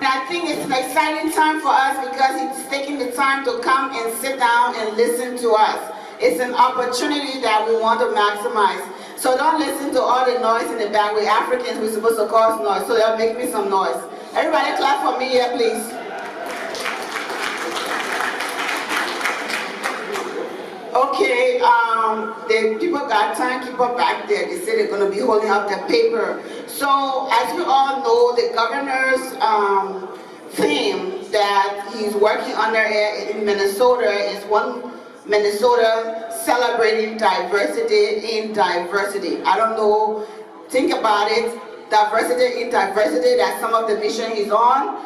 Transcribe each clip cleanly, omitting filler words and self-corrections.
I think it's an exciting time for us because he's taking the time to come and sit down and listen to us. It's an opportunity that we want to maximize. So don't listen to all the noise in the back. We're Africans, we're supposed to cause noise, so they'll make me some noise. Everybody clap for me here, please. Okay, the people got timekeeper back there. They say they're going to be holding up the paper. So, as we all know, the governor's theme that he's working under in Minnesota is One Minnesota Celebrating Diversity in Diversity. I don't know, think about it, diversity in diversity, that's some of the mission he's on.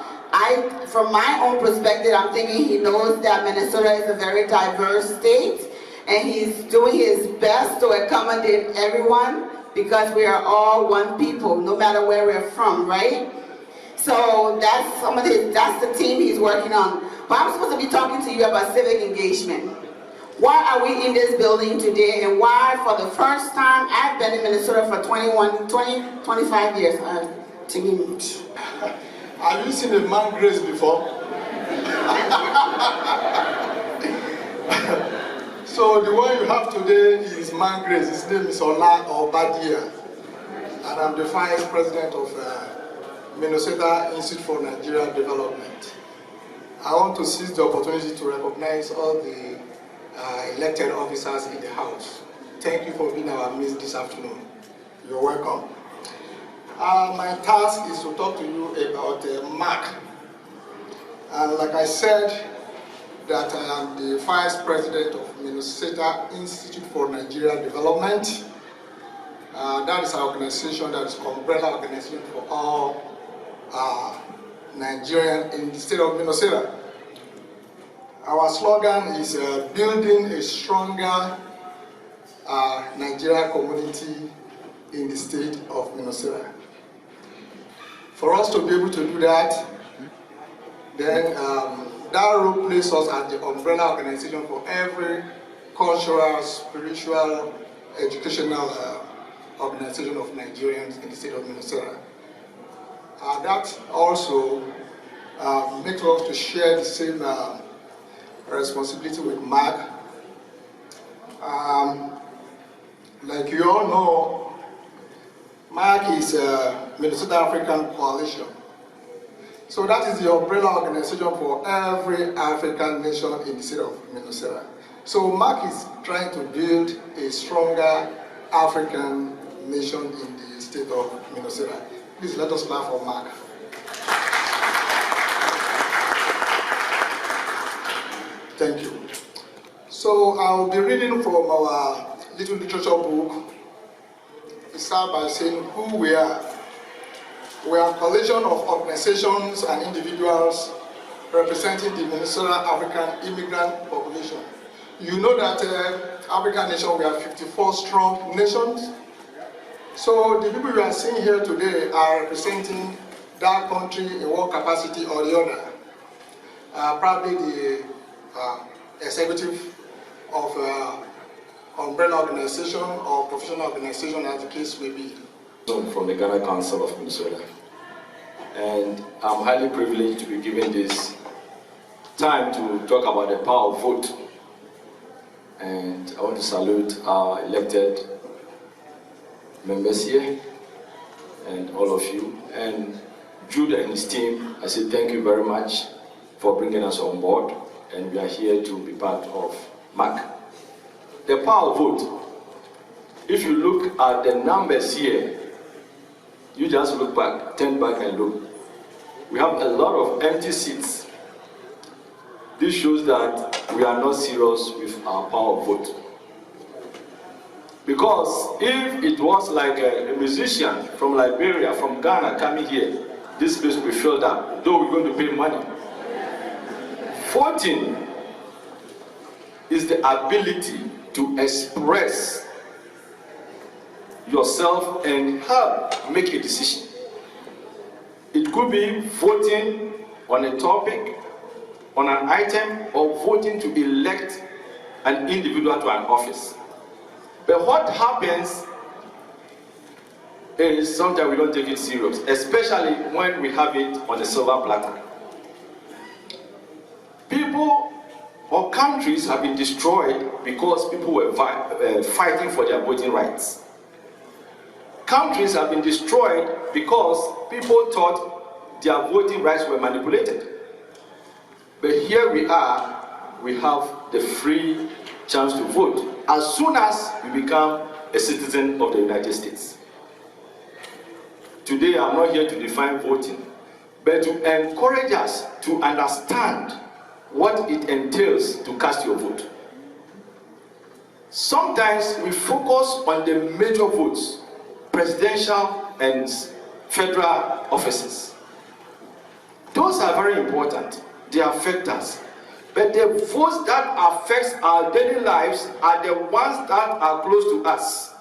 From my own perspective, I'm thinking he knows that Minnesota is a very diverse state, and he's doing his best to accommodate everyone because we are all one people, no matter where we're from, right? So that's that's the team he's working on. But I'm supposed to be talking to you about civic engagement. Why are we in this building today, and why for the first time, I've been in Minnesota for 25 years. Have you seen a man grace before? So the one you have today is man grace. His name is Ola Obadia, and I'm the vice president of Minnesota Institute for Nigeria Development. I want to seize the opportunity to recognize all the elected officers in the House. Thank you for being our midst this afternoon. You're welcome. My task is to talk to you about MAC. And like I said, that I am the vice president of Minnesota Institute for Nigeria Development. That is our organization, that is umbrella organization for all Nigerians in the state of Minnesota. Our slogan is building a stronger Nigeria community in the state of Minnesota. For us to be able to do that, then that role places us as the umbrella organization for every cultural, spiritual, educational organization of Nigerians in the state of Minnesota. That also makes us to share the same responsibility with MAC. Like you all know, MAC is a Minnesota African Coalition. So that is the umbrella organization for every African nation in the state of Minnesota. So MAC is trying to build a stronger African nation in the state of Minnesota. Please let us clap for MAC. Thank you. So I'll be reading from our little literature book. It starts by saying who we are. We are a collection of organizations and individuals representing the Minnesota African immigrant population. You know that African nation, we are 54 strong nations. So the people you are seeing here today are representing that country in one capacity or the other. Probably the executive of umbrella organization or professional organization, as the case may be. From the Ghana Council of Minnesota, and I'm highly privileged to be given this time to talk about the power of vote. And I want to salute our elected members here and all of you. And Judah and his team, I say thank you very much for bringing us on board, and we are here to be part of MAC. The power of vote. If you look at the numbers here, you just look back, turn back and look. We have a lot of empty seats. This shows that we are not serious with our power of vote. Because if it was like a musician from Liberia, from Ghana coming here, this place will be filled up, though we're going to pay money. Voting is the ability to express yourself and help make a decision. It could be voting on a topic, on an item, or voting to elect an individual to an office. But what happens is sometimes we don't take it serious, especially when we have it on a silver platter. People or countries have been destroyed because people were fighting for their voting rights. Countries have been destroyed because people thought their voting rights were manipulated. But here we are, we have the free chance to vote as soon as we become a citizen of the United States. Today, I'm not here to define voting, but to encourage us to understand what it entails to cast your vote. Sometimes we focus on the major votes, presidential and federal offices. Those are very important. They affect us. But the votes that affect our daily lives are the ones that are close to us.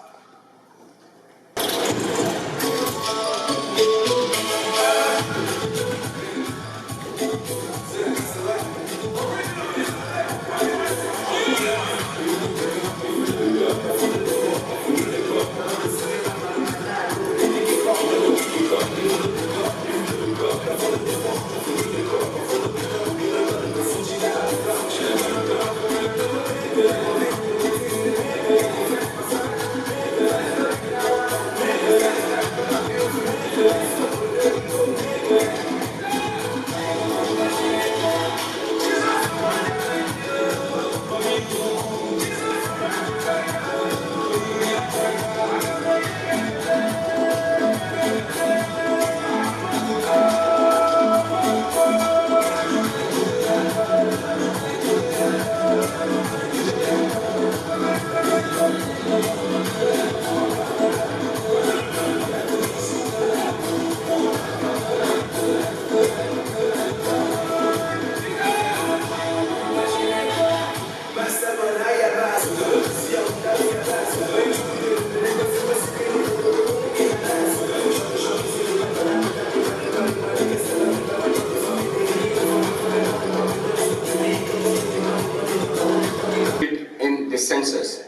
Census.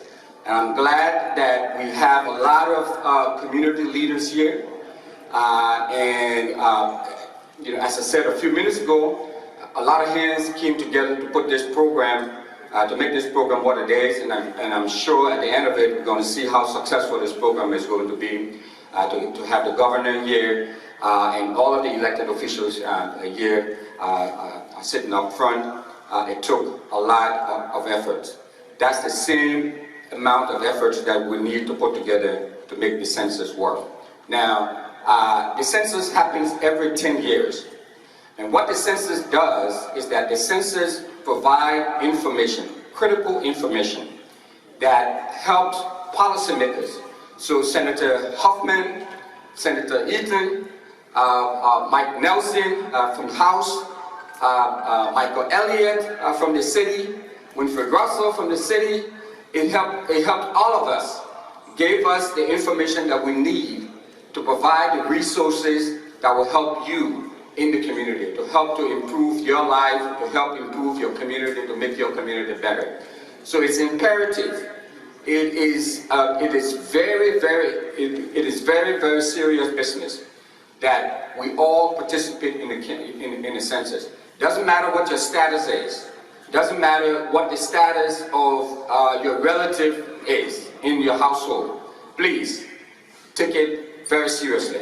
And I'm glad that we have a lot of community leaders here. You know, as I said a few minutes ago, a lot of hands came together to put this program, to make this program what it is, and I'm sure at the end of it we're going to see how successful this program is going to be, to have the governor here and all of the elected officials here sitting up front. It took a lot of effort. That's the same amount of efforts that we need to put together to make the census work. Now, the census happens every 10 years. And what the census does is that the census provides information, critical information, that helps policymakers. So Senator Huffman, Senator Eaton, Mike Nelson from House, Michael Elliott from the city, Winfred Russell from the city, it helped all of us, gave us the information that we need to provide the resources that will help you in the community, to help to improve your life, to help improve your community, to make your community better. So it's imperative. It is very, very serious business that we all participate in the census. Doesn't matter what your status is. Doesn't matter what the status of your relative is in your household. Please take it very seriously.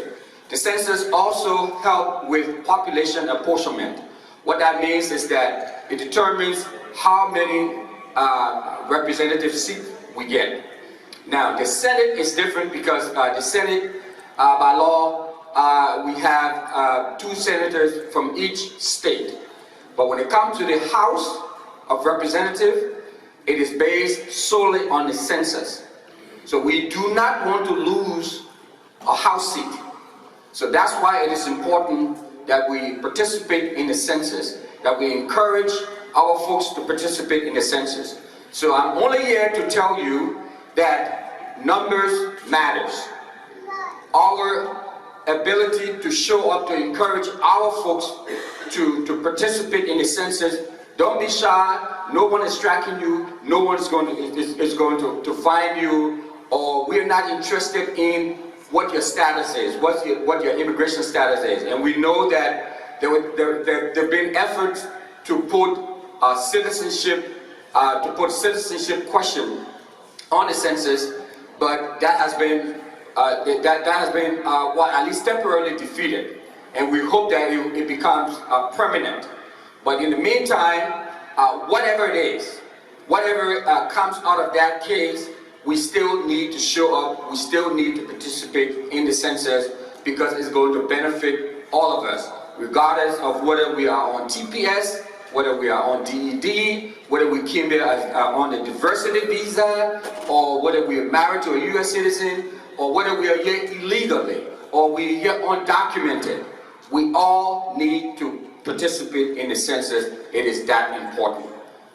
The census also helps with population apportionment. What that means is that it determines how many representative seats we get. Now, the Senate is different because the Senate, by law, we have 2 senators from each state. But when it comes to the House of Representatives, it is based solely on the census. So we do not want to lose a House seat. So that's why it is important that we participate in the census, that we encourage our folks to participate in the census. So I'm only here to tell you that numbers matters. Our ability to show up, to encourage our folks to participate in the census. Don't be shy. No one is tracking you. No one is going to find you. Or we're not interested in what your status is, what your immigration status is. And we know that there have been efforts to put citizenship question on the census, but that has been well, at least temporarily defeated. And we hope that it becomes permanent. But in the meantime, whatever it is, whatever comes out of that case, we still need to show up, we still need to participate in the census, because it's going to benefit all of us, regardless of whether we are on TPS, whether we are on DED, whether we came here on a diversity visa, or whether we are married to a US citizen, or whether we are here illegally, or we are here undocumented. We all need to participate in the census. It is that important.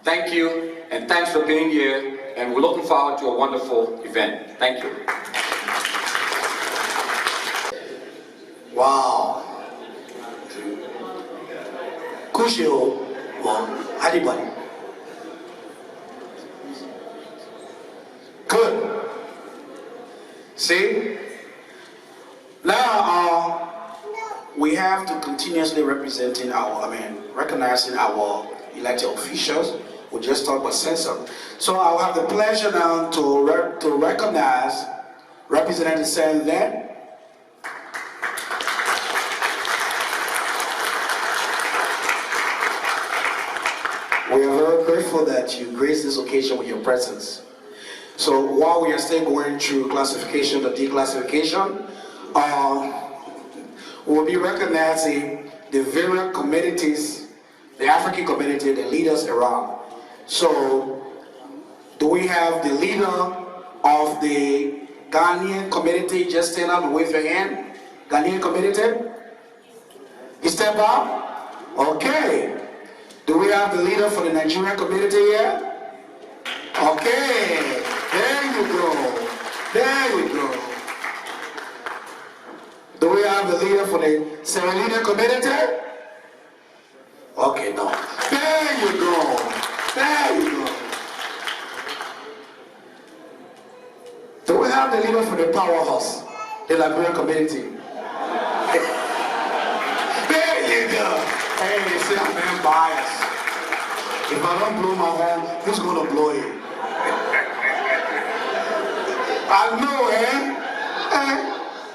Thank you, and thanks for being here, and we're looking forward to a wonderful event. Thank you. Wow. Kushio, anybody? Good. See? Now, we have to continuously recognizing our elected officials. We just talked about census. So I'll have the pleasure now to recognize Representative Sam there. We are very grateful that you graced this occasion with your presence. So while we are still going through classification to declassification, we'll be recognizing the various communities, the African community, the leaders around. So, do we have the leader of the Ghanaian community? Just stand up and wave your hand. Ghanaian community? You step up? Okay. Do we have the leader for the Nigerian community here? Okay. There you go. There you go. Do we have the leader for the Sierra Leone community? Okay, no. There you go. There you go. Do we have the leader for the powerhouse, the Liberian community? There you go. Hey, see, I'm being biased. If I don't blow my horn, who's going to blow it? I know,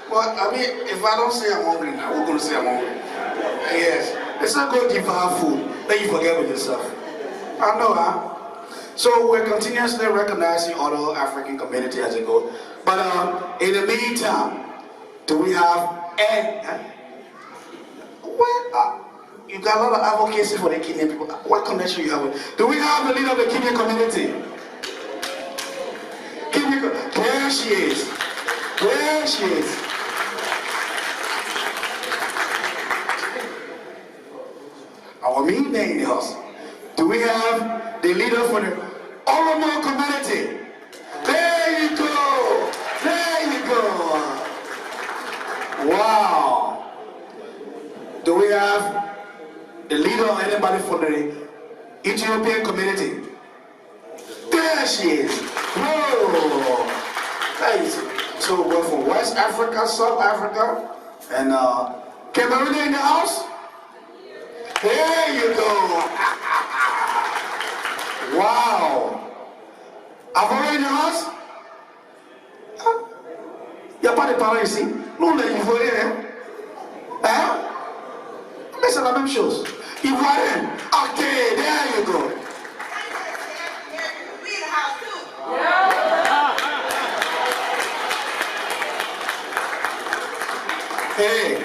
But I mean, if I don't say I'm hungry now, we're going to say I'm hungry. Yes. It's not going to devour food. Then you forget with yourself. I know, So we're continuously recognizing other African community as it goes. But in the meantime, do we have you got a lot of advocacy for the Kenyan people. What connection you have with? Do we have the leader of the Kenyan community? There she is. There she is. Our main man in the house. Do we have the leader for the Oromo community? There you go. There you go. Wow. Do we have the leader or anybody for the Ethiopian community? There she is. Whoa. So we're from West Africa, South Africa, and Cameroon in the house. There you go. Wow. Avoid in the house? Y'a pas de parents ici. Nous les Ivoiriens. Hein? Mais c'est la même chose. Ivoiriens. Ok, there you go. Hey,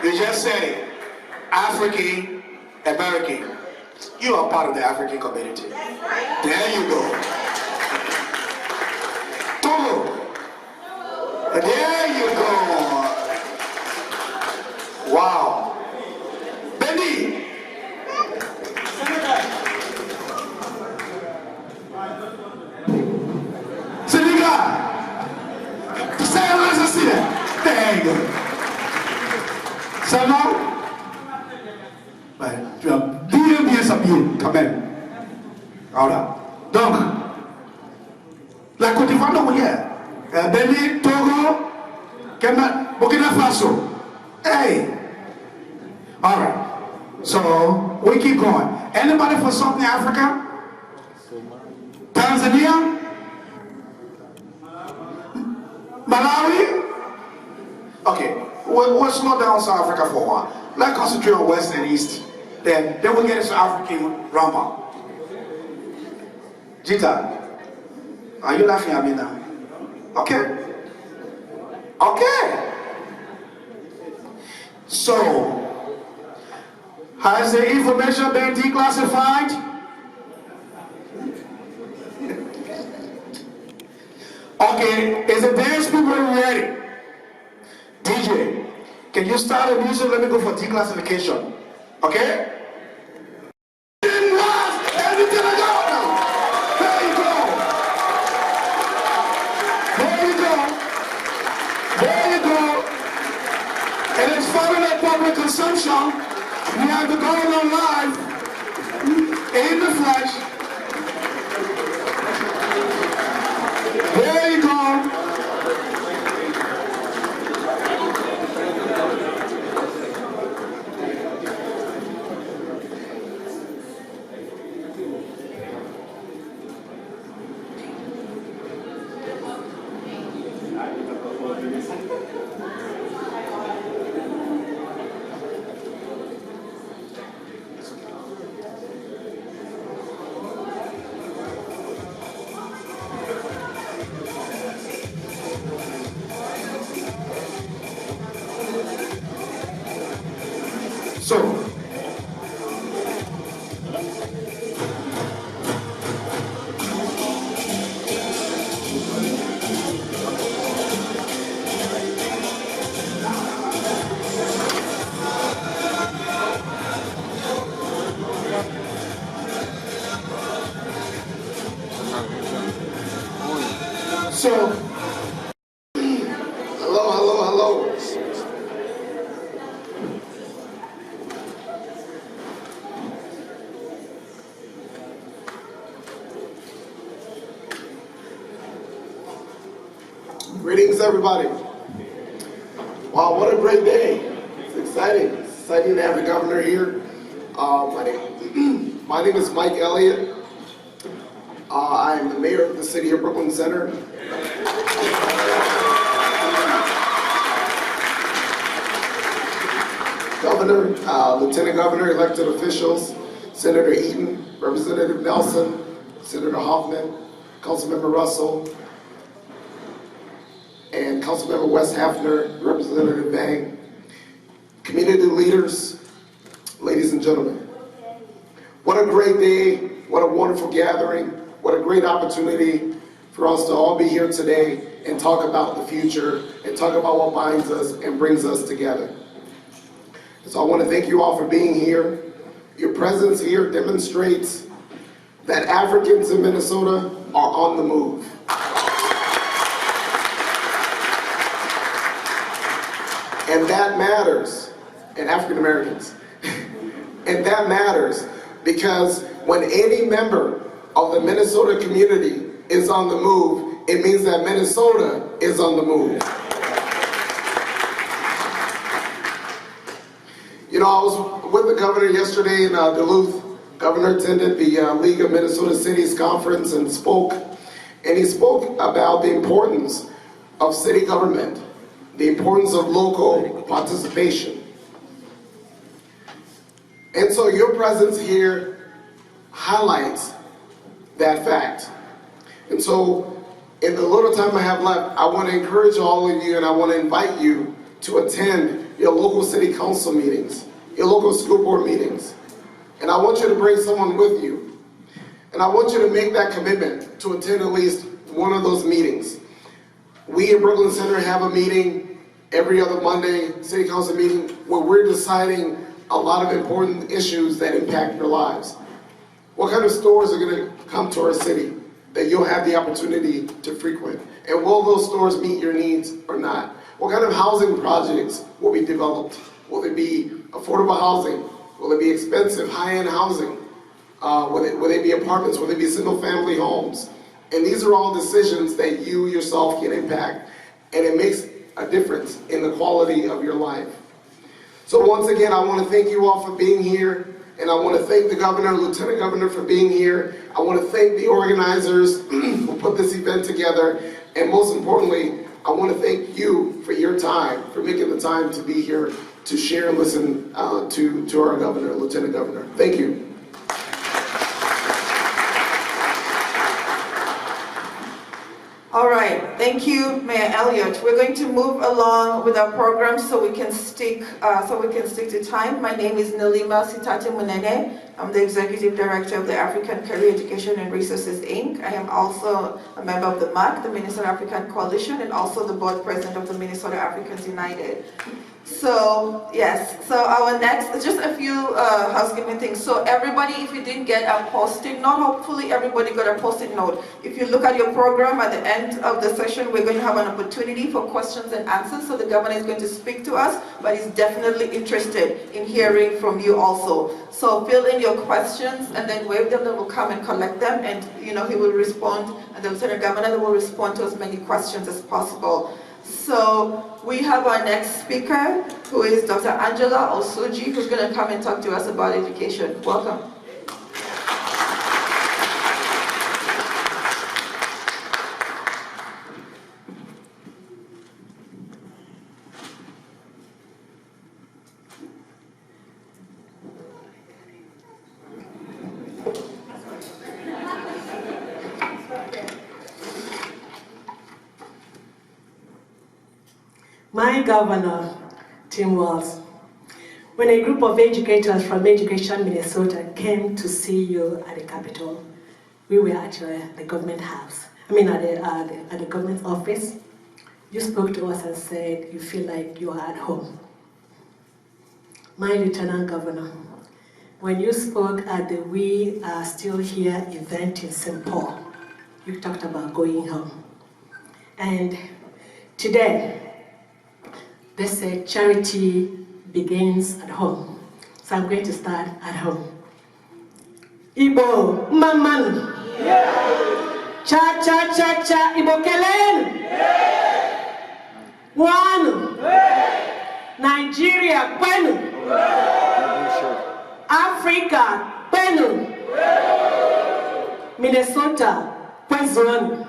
you just said it. African American. You are part of the African community. There you go. Togo. There you go. Wow. Benny. Senegal. There you go. Seulement, tu as bien s'habiller quand même. Voilà. Donc, la Côte d'Ivoire, non, hier. Bénin, Togo, Burkina Faso. Hey. All right. So we keep going. Anybody from Southern Africa? Tanzania? Malawi? Okay. We'll slow down South Africa for a while. Let's concentrate on West and East. Then we'll get into African rumba. Jita, are you laughing at me now? Okay. Okay. So, has the information been declassified? Okay, is the dance people ready? DJ, can you start the music? Let me go for declassification. Okay? Everything I got now. There you go. There you go. There you go. And it's following public consumption. We have to go on live in the flesh. There you go. Hello. Greetings, everybody. Wow, what a great day. It's exciting. It's exciting to have the governor here. My name is Mike Elliott. I am the mayor of the city of Brooklyn Center. Governor, Lieutenant Governor, elected officials, Senator Eaton, Representative Nelson, Senator Hoffman, Councilmember Russell, and Councilmember West Hafner, Representative Bang, community leaders, ladies and gentlemen. What a great day, what a wonderful gathering, what a great opportunity for us to all be here today and talk about the future and talk about what binds us and brings us together. So I want to thank you all for being here. Your presence here demonstrates that Africans in Minnesota are on the move. And that matters, and African Americans. And that matters because when any member of the Minnesota community is on the move, it means that Minnesota is on the move. You know, I was with the governor yesterday in Duluth. Governor attended the League of Minnesota Cities conference and spoke. And he spoke about the importance of city government, the importance of local participation. And so your presence here highlights that fact. And so in the little time I have left, I want to encourage all of you and I want to invite you to attend your local city council meetings, your local school board meetings. And I want you to bring someone with you. And I want you to make that commitment to attend at least one of those meetings. We in Brooklyn Center have a meeting every other Monday, city council meeting, where we're deciding a lot of important issues that impact your lives. What kind of stores are going to come to our city that you'll have the opportunity to frequent? And will those stores meet your needs or not? What kind of housing projects will be developed? Will it be affordable housing? Will it be expensive, high-end housing? Will they be apartments? Will they be single-family homes? And these are all decisions that you yourself can impact. And it makes a difference in the quality of your life. So once again, I want to thank you all for being here, and I want to thank the governor, lieutenant governor for being here. I want to thank the organizers who put this event together, and most importantly, I want to thank you for your time, for making the time to be here to share and listen to our governor, lieutenant governor. Thank you. All right, thank you, Mayor Elliott. We're going to move along with our program so we can stick to time. My name is Nalima Sitate Munene. I'm the Executive Director of the African Career Education and Resources, Inc. I am also a member of the MAC, the Minnesota African Coalition, and also the board president of the Minnesota Africans United. So, yes, so our next, just a few housekeeping things. So everybody, if you didn't get a post-it note, hopefully everybody got a post-it note. If you look at your program at the end of the session, we're going to have an opportunity for questions and answers. So the governor is going to speak to us, but he's definitely interested in hearing from you also. So fill in your questions and then wave them, then we'll come and collect them, and he will respond, and the lieutenant governor will respond to as many questions as possible. So we have our next speaker, who is Dr. Angela Osuji, who's going to come and talk to us about education. Welcome. My governor, Tim Walz, when a group of educators from Education Minnesota came to see you at the Capitol, we were at the government house, at the government office. You spoke to us and said you feel like you are at home. My Lieutenant Governor, when you spoke at the We Are Still Here event in St. Paul, you talked about going home. And today, they said charity begins at home. So I'm going to start at home. Ibo, maman. Yeah. Cha cha cha cha, Ibo kelen. Yeah. One. Yeah. Nigeria, kwenu. Yeah. Africa, kwenu. Yeah. Minnesota, kwezonu.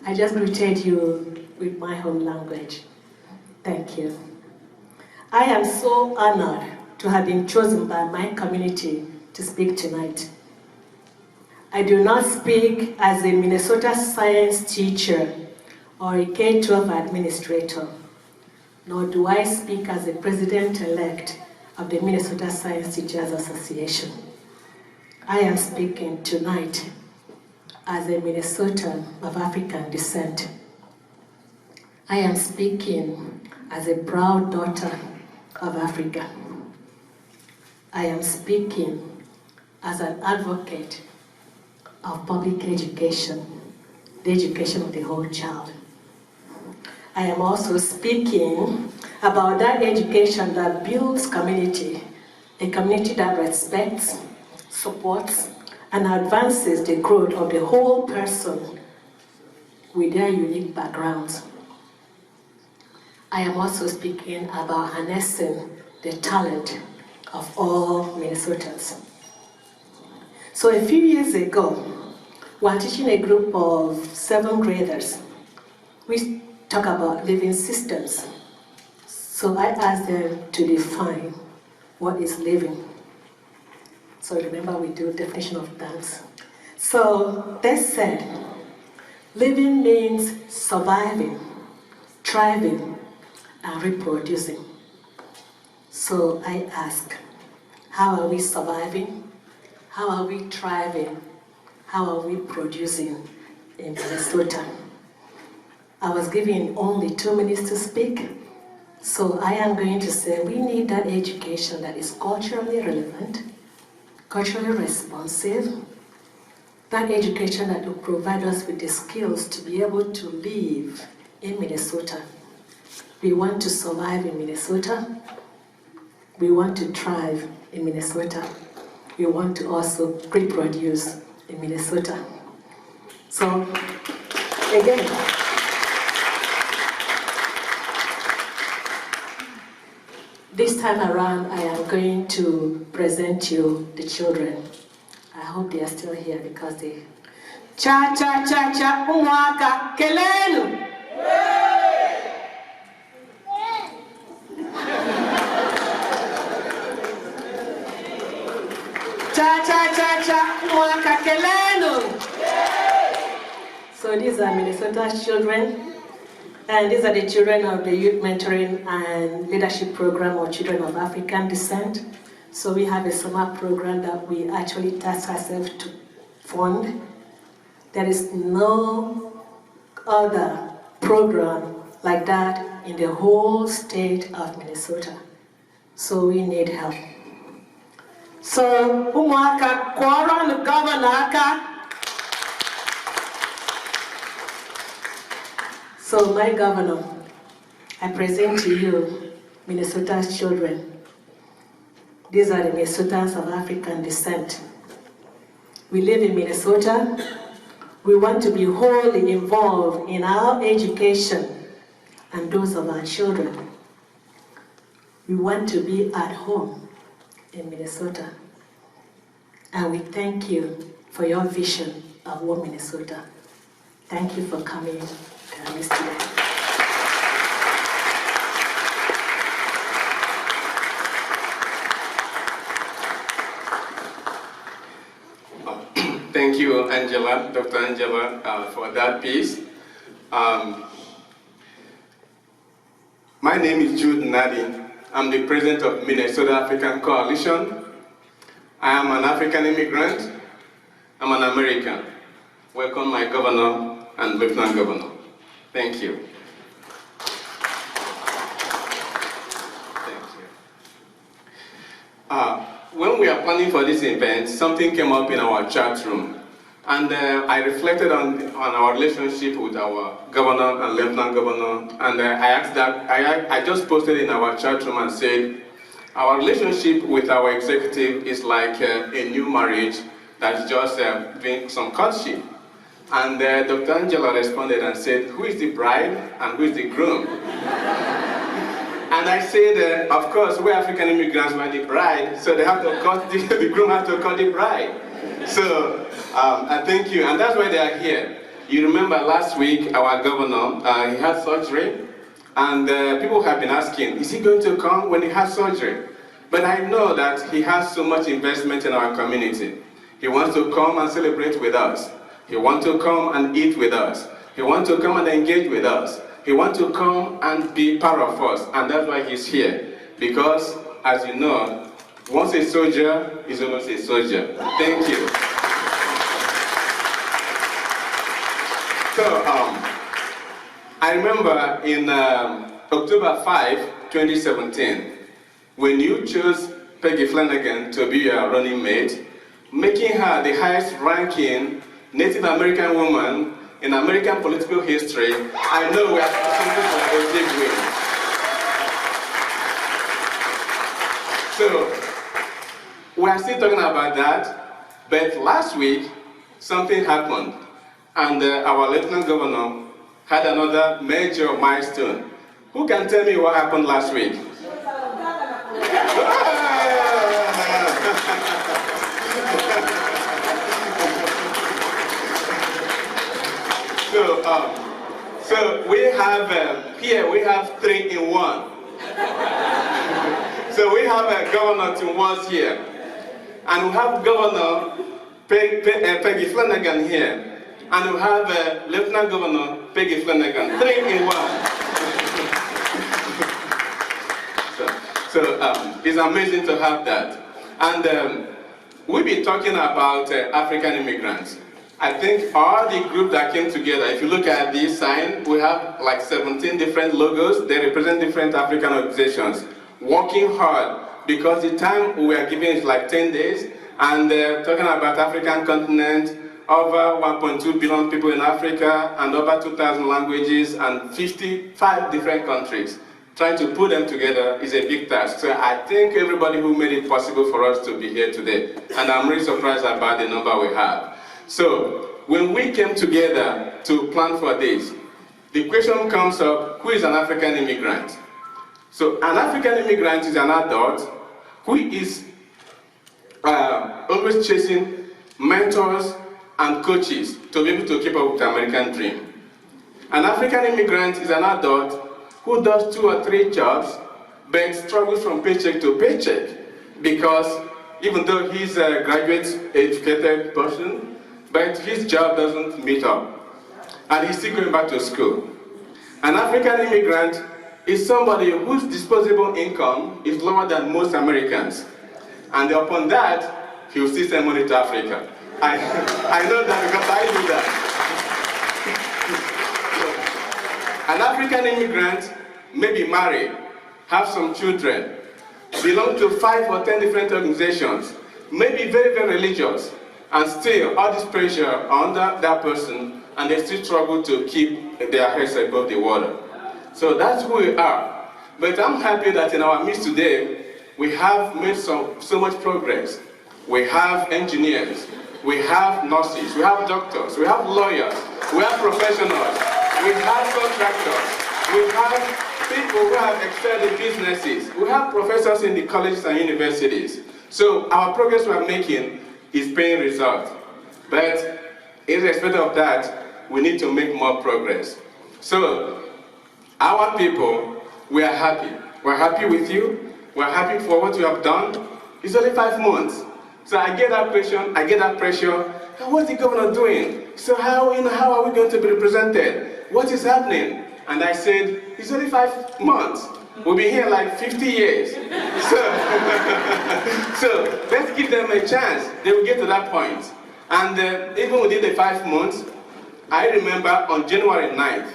I just greeted you with my home language. Thank you. I am so honored to have been chosen by my community to speak tonight. I do not speak as a Minnesota science teacher or a K-12 administrator, nor do I speak as a president-elect of the Minnesota Science Teachers Association. I am speaking tonight as a Minnesotan of African descent. I am speaking as a proud daughter of Africa. I am speaking as an advocate of public education, the education of the whole child. I am also speaking about that education that builds community, a community that respects, supports, and advances the growth of the whole person with their unique backgrounds. I am also speaking about harnessing the talent of all Minnesotans. So a few years ago, we were teaching a group of 7th graders. We talk about living systems. So I asked them to define what is living. So remember, we do definition of terms. So they said, living means surviving, thriving, and reproducing. So I ask, how are we surviving? How are we thriving? How are we producing in Minnesota? I was given only 2 minutes to speak. So I am going to say we need that education that is culturally relevant, culturally responsive, that education that will provide us with the skills to be able to live in Minnesota. We want to survive in Minnesota. We want to thrive in Minnesota. We want to also reproduce in Minnesota. So, again, this time around, I am going to present you the children. I hope they are still here because they... Cha cha cha cha, umwaka kelenu. Cha cha cha cha, umwaka kelenu. So these are Minnesota's children, and these are the children of the Youth Mentoring and Leadership Program of Children of African Descent. So we have a summer program that we actually task ourselves to fund. There is no other program like that in the whole state of Minnesota. So we need help. So, umwaka kwara the governor. So, my governor, I present to you Minnesota's children. These are the Minnesotans of African descent. We live in Minnesota. We want to be wholly involved in our education and those of our children. We want to be at home in Minnesota. And we thank you for your vision of One Minnesota. Thank you for coming to us today. Thank you, Angela, Dr. Angela, for that piece. My name is Jude Nadi. I'm the president of Minnesota African Coalition. I am an African immigrant. I'm an American. Welcome my governor and lieutenant governor. Thank you. Thank you. When we are planning for this event, something came up in our chat room. And I reflected on our relationship with our governor and lieutenant governor, and I asked that, I just posted in our chat room and said, our relationship with our executive is like a new marriage that's just doing some courtship. And Dr. Angela responded and said, who is the bride and who is the groom? And I said, of course, we're African immigrants, we're the bride, so they have to cut the groom has to cut the bride. So, I thank you, and that's why they are here. You remember last week, our governor, he had surgery, and people have been asking, is he going to come when he has surgery? But I know that he has so much investment in our community. He wants to come and celebrate with us. He wants to come and eat with us. He wants to come and engage with us. He wants to come and be part of us, and that's why he's here. Because, as you know, once a soldier is always a soldier. Thank you. So, I remember in October 5, 2017, when you chose Peggy Flanagan to be your running mate, making her the highest ranking Native American woman in American political history, I know we are something like a big win. So, we are still talking about that, but last week, something happened, and our lieutenant governor had another major milestone. Who can tell me what happened last week? So we have, here we have 3 in 1. So we have Gov.Tim Walz here. And we have Governor Peggy Flanagan here. And we have Lieutenant Governor Peggy Flanagan. 3 in 1. So it's amazing to have that. And we'll be talking about African immigrants. I think all the group that came together, if you look at this sign, we have like 17 different logos. They represent different African organizations working hard, because the time we are giving is like 10 days, and talking about African continent, over 1.2 billion people in Africa, and over 2,000 languages, and 55 different countries. trying to put them together is a big task. So I thank everybody who made it possible for us to be here today. And I'm really surprised about the number we have. So when we came together to plan for this, the question comes up, who is an African immigrant? So an African immigrant is an adult who is always chasing mentors and coaches to be able to keep up with the American dream. An African immigrant is an adult who does 2 or 3 jobs but struggles from paycheck to paycheck because even though he's a graduate educated person, but his job doesn't meet up and he's still going back to school. An African immigrant is somebody whose disposable income is lower than most Americans, and upon that he will still send money to Africa. I know that because I do that. An African immigrant may be married, have some children, belong to 5 or 10 different organizations, may be very, very religious, and still all this pressure under that person, and they still struggle to keep their heads above the water. So that's who we are. But I'm happy that in our midst today, we have made so much progress. We have engineers, we have nurses, we have doctors, we have lawyers, we have professionals, we have contractors, we have people who have excelled in businesses, we have professors in the colleges and universities. So our progress we are making is paying results. But irrespective of that, we need to make more progress. So our people, we are happy. We're happy with you. We're happy for what you have done. It's only 5 months. So I get that question, I get that pressure. What's the governor doing? So how are we going to be represented? What is happening? And I said, it's only 5 months. We'll be here like 50 years. So let's give them a chance. They will get to that point. And even within the 5 months, I remember on January 9th,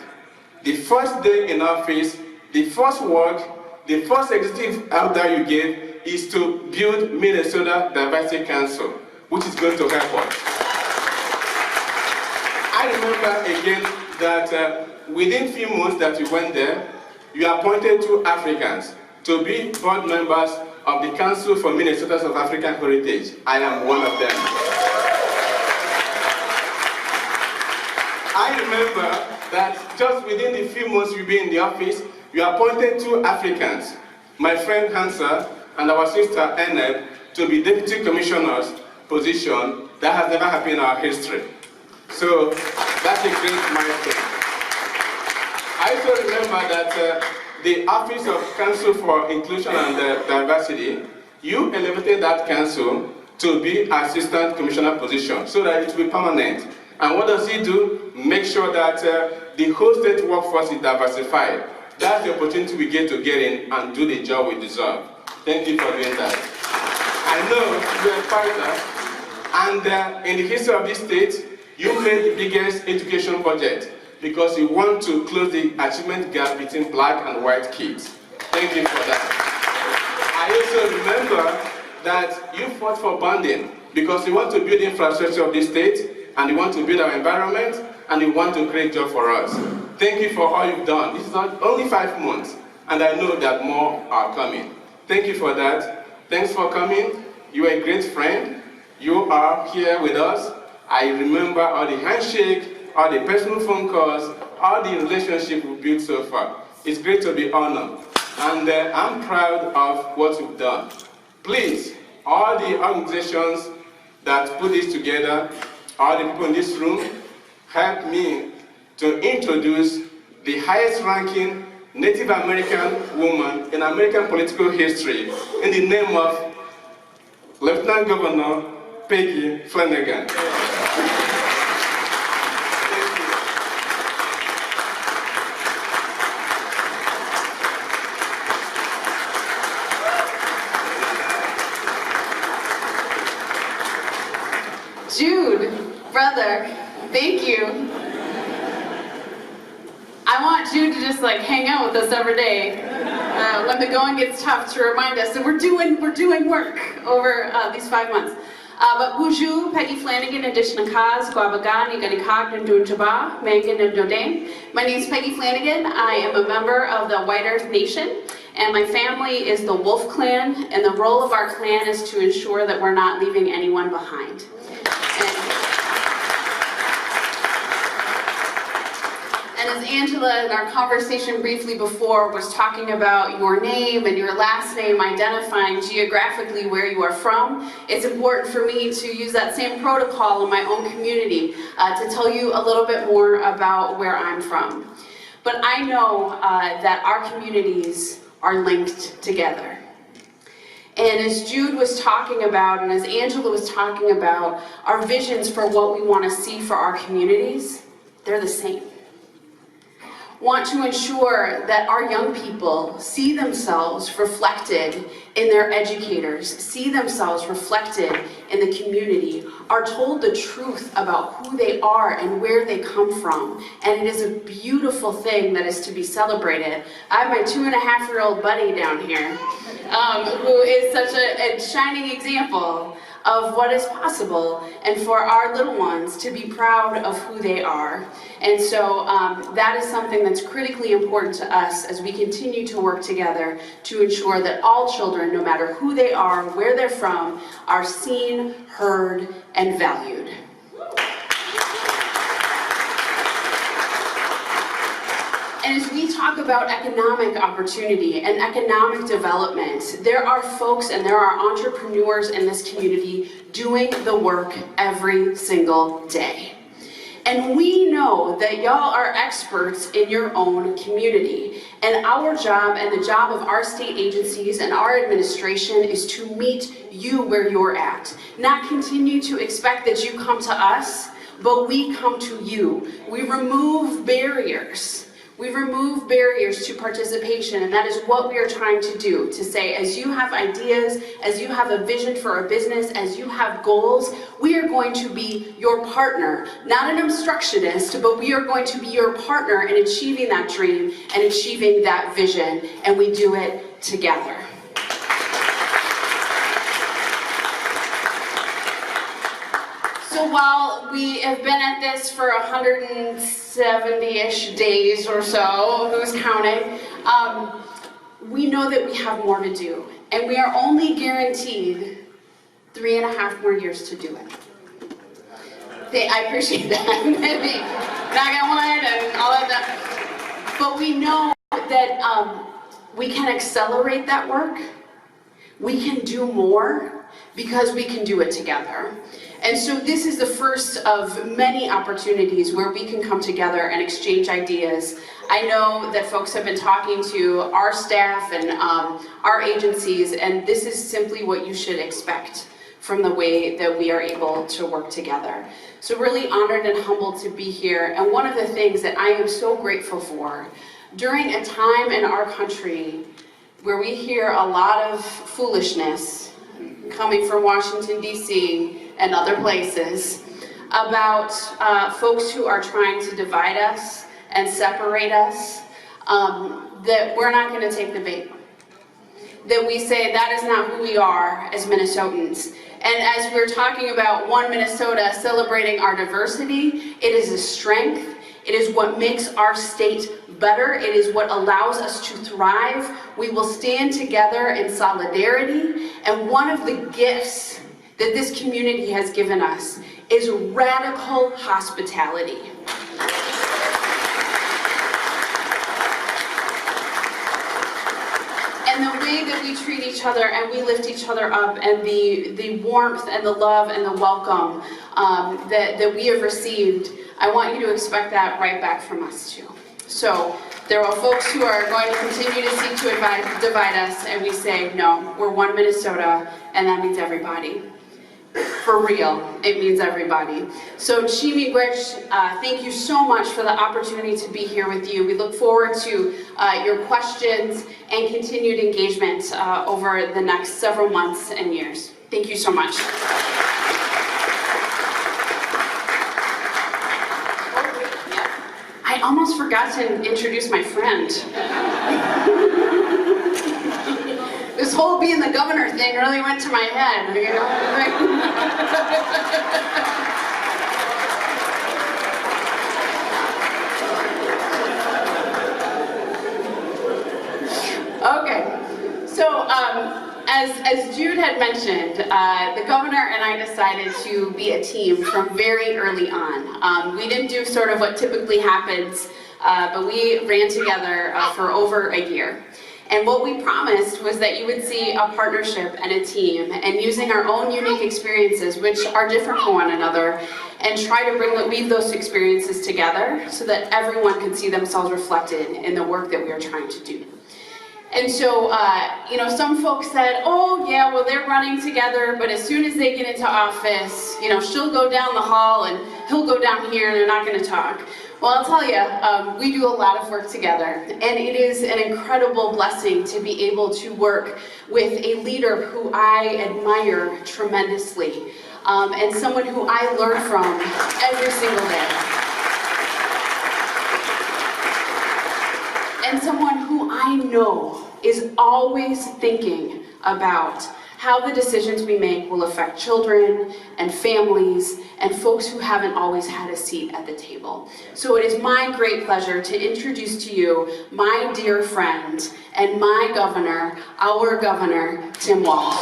the first day in office, the first work, the first executive order you gave is to build Minnesota Diversity Council, which is going to help us. I remember again that within few months that you went there, you appointed 2 Africans to be board members of the Council for Minnesota's of African Heritage. I am one of them. I remember that just within the few months you've been in the office, you appointed 2 Africans, my friend Hansa and our sister Eneb, to be deputy commissioners position that has never happened in our history. So that's a great milestone. I also remember that the Office of Council for Inclusion and Diversity, you elevated that council to be assistant commissioner position so that it will be permanent. And what does he do? Make sure that the whole state workforce is diversified. That's the opportunity we get to get in and do the job we deserve. Thank you for doing that. I know you're a fighter, and in the history of this state, you made the biggest education budget because you want to close the achievement gap between black and white kids. Thank you for that. I also remember that you fought for bonding because you want to build the infrastructure of this state, and you want to build our environment, and you want to create jobs for us. Thank you for all you've done. This is not only 5 months, and I know that more are coming. Thank you for that. Thanks for coming. You are a great friend. You are here with us. I remember all the handshake, all the personal phone calls, all the relationship we built so far. It's great to be honored. And I'm proud of what you've done. Please, all the organizations that put this together, all the people in this room, help me to introduce the highest ranking Native American woman in American political history in the name of Lieutenant Governor Peggy Flanagan. Jude, brother, thank you. I want Jude to just like hang out with us every day when the going gets tough to remind us that we're doing work over these 5 months. But Buju, Peggy Flanagan, addition Kaz, Guabagan, Iganikag, Ndunjaba, Megan and Dodane. My name is Peggy Flanagan. I am a member of the White Earth Nation, and my family is the Wolf Clan, and the role of our clan is to ensure that we're not leaving anyone behind. And as Angela in our conversation briefly before was talking about your name and your last name identifying geographically where you are from, it's important for me to use that same protocol in my own community to tell you a little bit more about where I'm from. But I know that our communities are linked together. And as Jude was talking about, and as Angela was talking about, our visions for what we want to see for our communities, they're the same. Want to ensure that our young people see themselves reflected in their educators, see themselves reflected in the community, are told the truth about who they are and where they come from. And it is a beautiful thing that is to be celebrated. I have my 2.5-year-old buddy down here, who is such a shining example of what is possible, and for our little ones to be proud of who they are. And so that is something that's critically important to us as we continue to work together to ensure that all children, no matter who they are, where they're from, are seen, heard, and valued. And as we talk about economic opportunity and economic development, there are folks and there are entrepreneurs in this community doing the work every single day. And we know that y'all are experts in your own community. And our job and the job of our state agencies and our administration is to meet you where you're at. Not continue to expect that you come to us, but we come to you. We remove barriers. We remove barriers to participation, and that is what we are trying to do, to say, as you have ideas, as you have a vision for a business, as you have goals, we are going to be your partner, not an obstructionist, but we are going to be your partner in achieving that dream and achieving that vision, and we do it together. So while we have been at this for 170-ish days or so, who's counting, we know that we have more to do. And we are only guaranteed 3.5 more years to do it. I appreciate that. Knock on wood and all of that. But we know that we can accelerate that work. We can do more because we can do it together. And so this is the first of many opportunities where we can come together and exchange ideas. I know that folks have been talking to our staff and our agencies, and this is simply what you should expect from the way that we are able to work together. So really honored and humbled to be here. And one of the things that I am so grateful for, during a time in our country where we hear a lot of foolishness coming from Washington, D.C., and other places, about folks who are trying to divide us and separate us, that we're not going to take the bait. That we say that is not who we are as Minnesotans. And as we're talking about One Minnesota celebrating our diversity, it is a strength. It is what makes our state better. It is what allows us to thrive. We will stand together in solidarity. And one of the gifts that this community has given us is radical hospitality. And the way that we treat each other and we lift each other up, and the warmth and the love and the welcome that we have received, I want you to expect that right back from us too. So there are folks who are going to continue to seek to divide us, and we say, no, we're one Minnesota, and that means everybody. For real, it means everybody. So Chimi Gwech, thank you so much for the opportunity to be here with you. We look forward to your questions and continued engagement over the next several months and years. Thank you so much. I almost forgot to introduce my friend. This This whole being the governor thing really went to my head, you know? Okay, so as Jude had mentioned, the governor and I decided to be a team from very early on. We didn't do sort of what typically happens, but we ran together for over a year. And what we promised was that you would see a partnership and a team, and using our own unique experiences, which are different from one another, and try to weave those experiences together so that everyone could see themselves reflected in the work that we are trying to do. And so, you know, some folks said, oh yeah, well they're running together, but as soon as they get into office, you know, she'll go down the hall and he'll go down here and they're not going to talk. Well, I'll tell you, we do a lot of work together, and it is an incredible blessing to be able to work with a leader who I admire tremendously, and someone who I learn from every single day. And someone who I know is always thinking about how the decisions we make will affect children and families and folks who haven't always had a seat at the table. So it is my great pleasure to introduce to you my dear friend and my governor, our Governor, Tim Walz.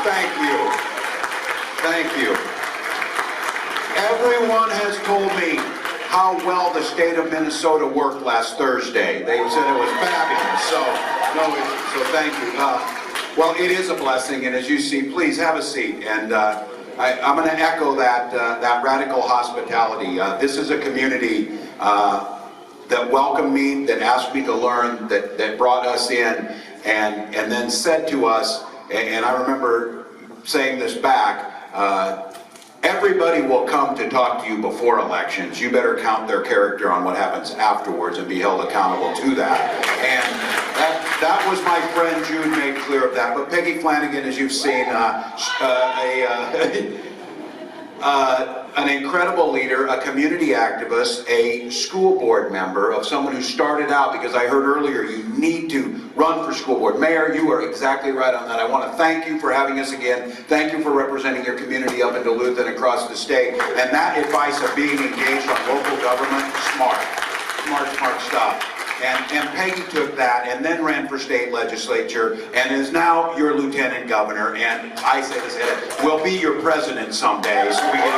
Thank you. Thank you. Everyone has told me how well the state of Minnesota worked last Thursday. They said it was fabulous. So thank you. Well, it is a blessing, and as you see, please have a seat. And I'm going to echo that radical hospitality. This is a community that welcomed me, that asked me to learn, that brought us in, and then said to us, and I remember saying this back, everybody will come to talk to you before elections. You better count their character on what happens afterwards and be held accountable to that. And that was my friend Jude made clear of that. But Peggy Flanagan, as you've seen, an incredible leader, a community activist, a school board member, of someone who started out, because I heard earlier you need to run for school board. Mayor, you are exactly right on that. I want to thank you for having us again. Thank you for representing your community up in Duluth and across the state. And that advice of being engaged on local government, smart stuff. And Peggy took that and then ran for state legislature and is now your lieutenant governor. And I say this, will be your president someday. So we get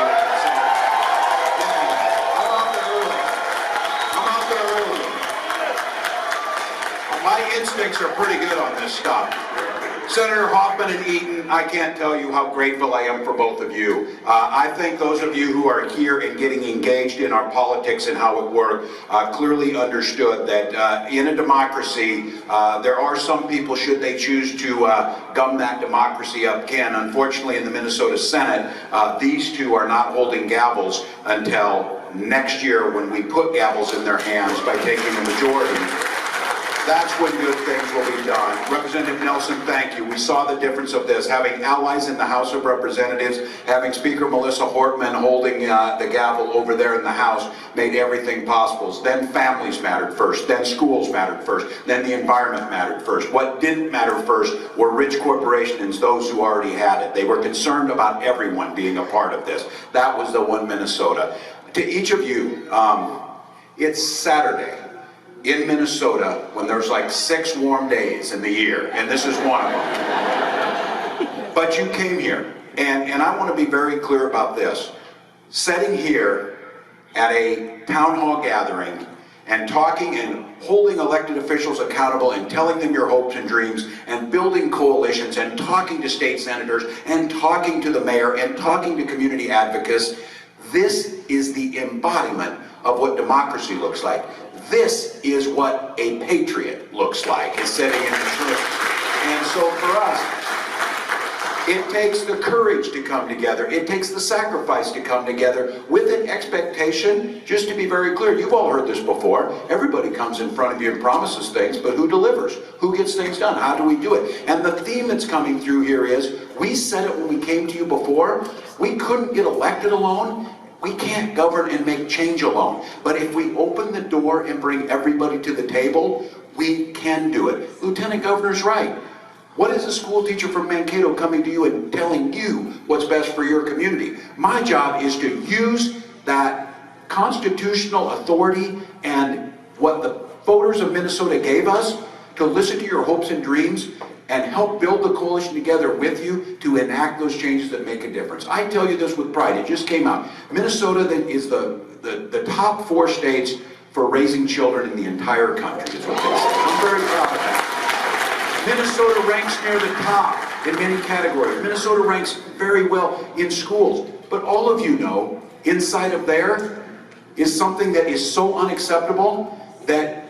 I'm out there early. My instincts are pretty good on this stuff. Senator Hoffman and Eaton, I can't tell you how grateful I am for both of you. I think those of you who are here and getting engaged in our politics and how it works clearly understood that in a democracy, there are some people, should they choose to gum that democracy up, can. Unfortunately, in the Minnesota Senate, these two are not holding gavels until next year when we put gavels in their hands by taking a majority. That's when good things will be done. Representative Nelson, thank you. We saw the difference of this. Having allies in the House of Representatives, having Speaker Melissa Hortman holding the gavel over there in the House made everything possible. Then families mattered first. Then schools mattered first. Then the environment mattered first. What didn't matter first were rich corporations, those who already had it. They were concerned about everyone being a part of this. That was the one Minnesota. To each of you, it's Saturday in Minnesota when there's like 6 warm days in the year, and this is one of them. But you came here, and I want to be very clear about this. Sitting here at a town hall gathering and talking and holding elected officials accountable and telling them your hopes and dreams and building coalitions and talking to state senators and talking to the mayor and talking to community advocates, this is the embodiment of what democracy looks like. This is what a patriot looks like, is sitting in this room. And so for us, it takes the courage to come together. It takes the sacrifice to come together with an expectation, just to be very clear, you've all heard this before, everybody comes in front of you and promises things, but who delivers? Who gets things done? How do we do it? And the theme that's coming through here is, we said it when we came to you before, we couldn't get elected alone, We can't govern and make change alone. But if we open the door and bring everybody to the table, we can do it. Lieutenant Governor's right. What is a school teacher from Mankato coming to you and telling you what's best for your community? My job is to use that constitutional authority and what the voters of Minnesota gave us to listen to your hopes and dreams and help build the coalition together with you to enact those changes that make a difference. I tell you this with pride. It just came out. Minnesota is the top 4 states for raising children in the entire country, is what they say. I'm very proud of that. Minnesota ranks near the top in many categories. Minnesota ranks very well in schools. But all of you know, inside of there is something that is so unacceptable that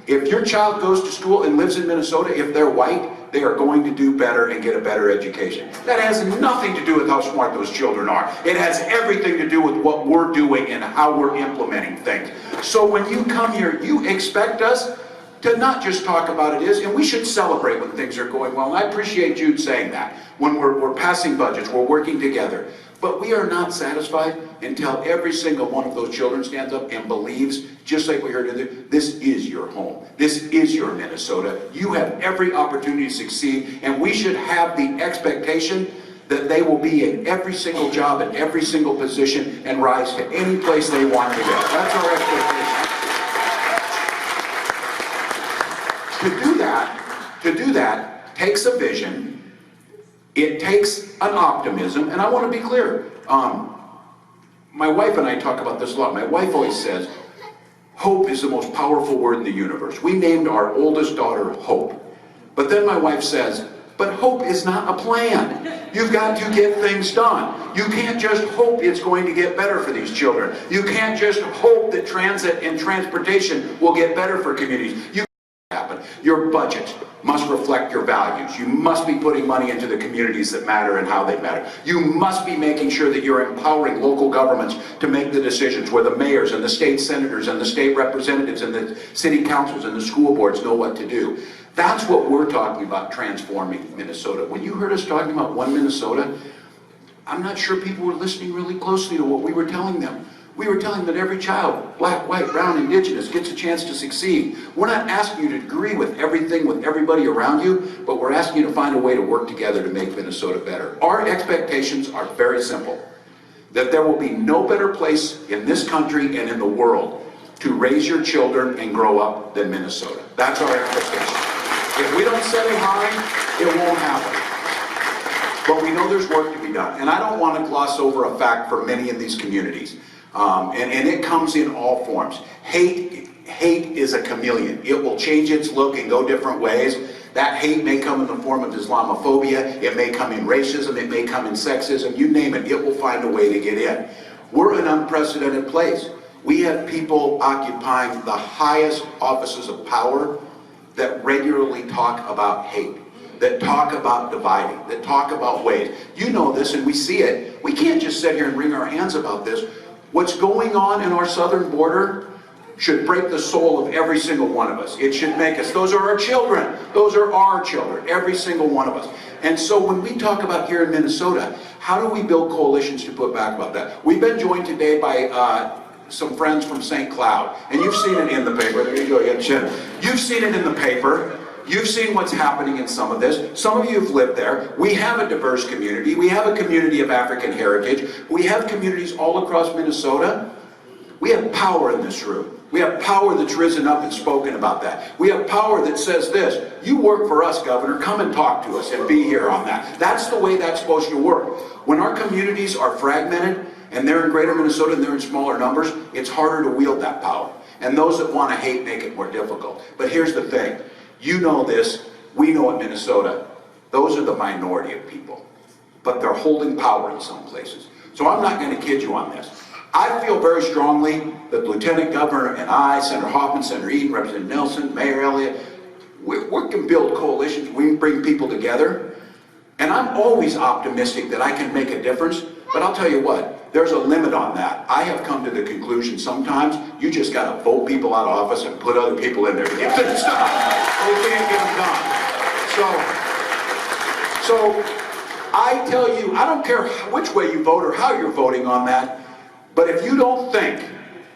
if your child goes to school and lives in Minnesota, if they're white, they are going to do better and get a better education. That has nothing to do with how smart those children are. It has everything to do with what we're doing and how we're implementing things. So when you come here, you expect us to not just talk about it is, and we should celebrate when things are going well. And I appreciate Jude saying that. When we're passing budgets, we're working together. But we are not satisfied until every single one of those children stands up and believes, just like we heard earlier, this is your home. This is your Minnesota. You have every opportunity to succeed, and we should have the expectation that they will be in every single job and every single position and rise to any place they want to go. That's our expectation. To do that takes a vision. It takes an optimism, and I want to be clear. My wife and I talk about this a lot. My wife always says, hope is the most powerful word in the universe. We named our oldest daughter Hope. But then my wife says, but hope is not a plan. You've got to get things done. You can't just hope it's going to get better for these children. You can't just hope that transit and transportation will get better for communities. Your budget must reflect your values. You must be putting money into the communities that matter and how they matter. You must be making sure that you're empowering local governments to make the decisions where the mayors and the state senators and the state representatives and the city councils and the school boards know what to do. That's what we're talking about, transforming Minnesota. When you heard us talking about One Minnesota, I'm not sure people were listening really closely to what we were telling them. We were telling them that every child, black, white, brown, indigenous, gets a chance to succeed. We're not asking you to agree with everything with everybody around you, but we're asking you to find a way to work together to make Minnesota better. Our expectations are very simple. That there will be no better place in this country and in the world to raise your children and grow up than Minnesota. That's our expectation. If we don't set it high, it won't happen. But we know there's work to be done. And I don't want to gloss over a fact for many in these communities. And it comes in all forms. Hate is a chameleon. It will change its look and go different ways. That hate may come in the form of Islamophobia, it may come in racism, it may come in sexism, you name it, it will find a way to get in. We're an unprecedented place. We have people occupying the highest offices of power that regularly talk about hate, that talk about dividing, that talk about ways. You know this and we see it. We can't just sit here and wring our hands about this. What's going on in our southern border should break the soul of every single one of us. It should make us, those are our children. Those are our children, every single one of us. And so when we talk about here in Minnesota, how do we build coalitions to put back about that? We've been joined today by some friends from St. Cloud. And you've seen it in the paper. There you go again, Jim. You've seen it in the paper. You've seen what's happening in some of this. Some of you have lived there. We have a diverse community. We have a community of African heritage. We have communities all across Minnesota. We have power in this room. We have power that's risen up and spoken about that. We have power that says this, you work for us, Governor, come and talk to us and be here on that. That's the way that's supposed to work. When our communities are fragmented and they're in greater Minnesota and they're in smaller numbers, it's harder to wield that power. And those that want to hate make it more difficult. But here's the thing. You know this, we know in Minnesota, those are the minority of people, but they're holding power in some places. So I'm not going to kid you on this. I feel very strongly that the Lieutenant Governor and I, Senator Hoffman, Senator Eaton, Representative Nelson, Mayor Elliott, we can build coalitions, we can bring people together, and I'm always optimistic that I can make a difference, but I'll tell you what, there's a limit on that. I have come to the conclusion sometimes you just got to vote people out of office and put other people in there to get things done. We can't get them done. So I tell you, I don't care which way you vote or how you're voting on that, But if you don't think,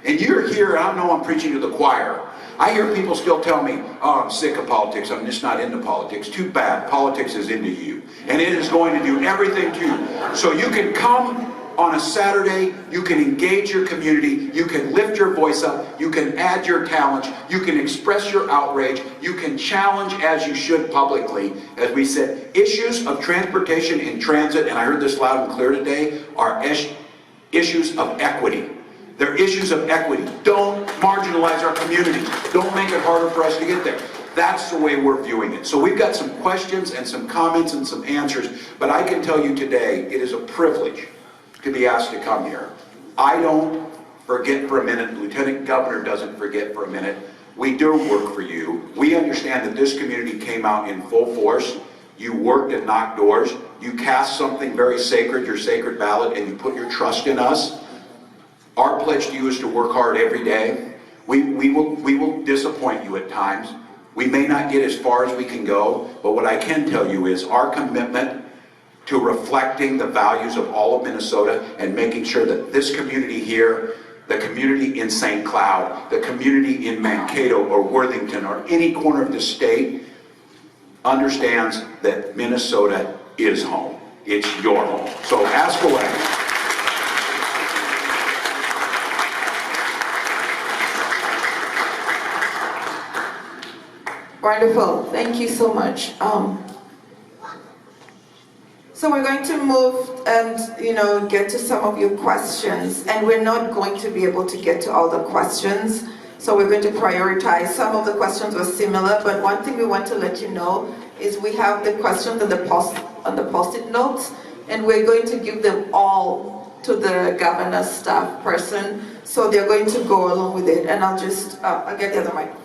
and you're here, I know I'm preaching to the choir, I hear people still tell me, oh, I'm sick of politics, I'm just not into politics. Too bad, politics is into you. And it is going to do everything to you. So you can come on a Saturday, you can engage your community, you can lift your voice up, you can add your talent, you can express your outrage, you can challenge as you should publicly. As we said, issues of transportation and transit, and I heard this loud and clear today, are issues of equity. They're issues of equity. Don't marginalize our community. Don't make it harder for us to get there. That's the way we're viewing it. So we've got some questions and some comments and some answers, but I can tell you today, it is a privilege to be asked to come here. I don't forget for a minute, Lieutenant Governor doesn't forget for a minute. We do work for you. We understand that this community came out in full force. You worked and knocked doors. You cast something very sacred, your sacred ballot, and you put your trust in us. Our pledge to you is to work hard every day. We will disappoint you at times. We may not get as far as we can go, but what I can tell you is our commitment to reflecting the values of all of Minnesota and making sure that this community here, the community in St. Cloud, the community in Mankato or Worthington or any corner of the state understands that Minnesota is home. It's your home. So ask away. Wonderful. Thank you so much. So we're going to move and get to some of your questions, and we're not going to be able to get to all the questions. So we're going to prioritize. Some of the questions were similar, but one thing we want to let you know is we have the questions on the post-it notes, and we're going to give them all to the governor's staff person. So they're going to go along with it, and I'll get the other microphone.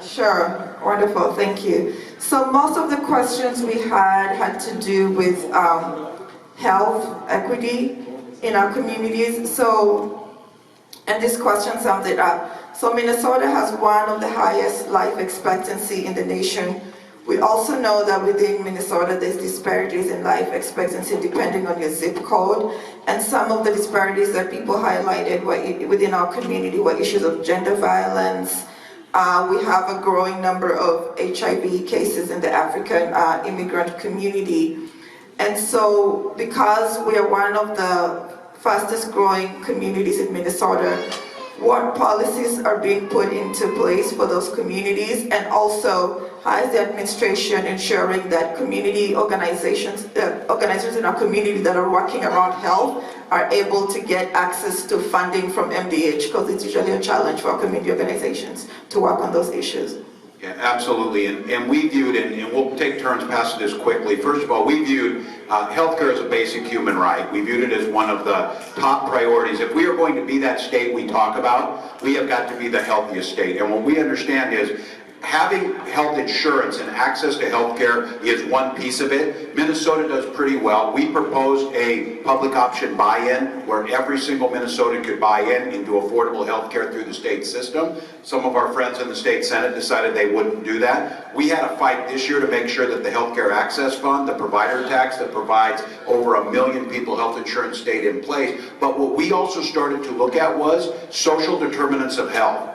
Sure, wonderful, thank you. So most of the questions we had to do with health equity in our communities. And this question sums it up. So Minnesota has one of the highest life expectancy in the nation. We also know that within Minnesota there's disparities in life expectancy depending on your zip code. And some of the disparities that people highlighted within our community were issues of gender violence. We have a growing number of HIV cases in the African immigrant community. And so because we are one of the fastest growing communities in Minnesota, what policies are being put into place for those communities, and also how is the administration ensuring that community organizations in our community that are working around health are able to get access to funding from MDH, because it's usually a challenge for our community organizations to work on those issues. Yeah, absolutely, and we viewed, and we'll take turns passing this quickly. First of all, we viewed healthcare as a basic human right. We viewed it as one of the top priorities. If we are going to be that state we talk about, we have got to be the healthiest state. And what we understand is having health insurance and access to health care is one piece of it. Minnesota does pretty well. We proposed a public option buy-in where every single Minnesotan could buy into affordable health care through the state system. Some of our friends in the state Senate decided they wouldn't do that. We had a fight this year to make sure that the Healthcare Access Fund, the provider tax that provides over 1 million people health insurance, stayed in place. But what we also started to look at was social determinants of health.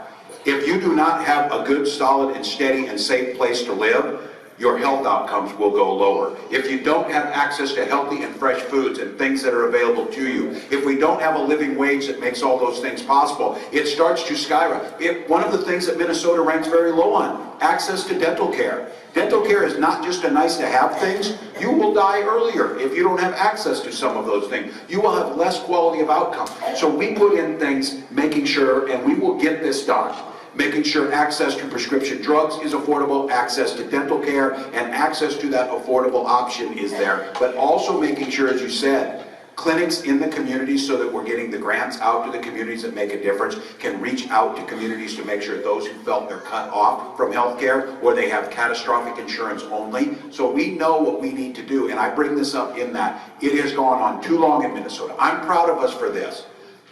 If you do not have a good, solid, and steady and safe place to live, your health outcomes will go lower. If you don't have access to healthy and fresh foods and things that are available to you, if we don't have a living wage that makes all those things possible, it starts to skyrocket. One of the things that Minnesota ranks very low on, access to dental care. Dental care is not just a nice to have things. You will die earlier if you don't have access to some of those things. You will have less quality of outcome. So we put in things making sure, and we will get this done, making sure access to prescription drugs is affordable, access to dental care, and access to that affordable option is there. But also making sure, as you said, clinics in the communities so that we're getting the grants out to the communities that make a difference, can reach out to communities to make sure those who felt they're cut off from healthcare or they have catastrophic insurance only. So we know what we need to do, and I bring this up in that it has gone on too long in Minnesota. I'm proud of us for this.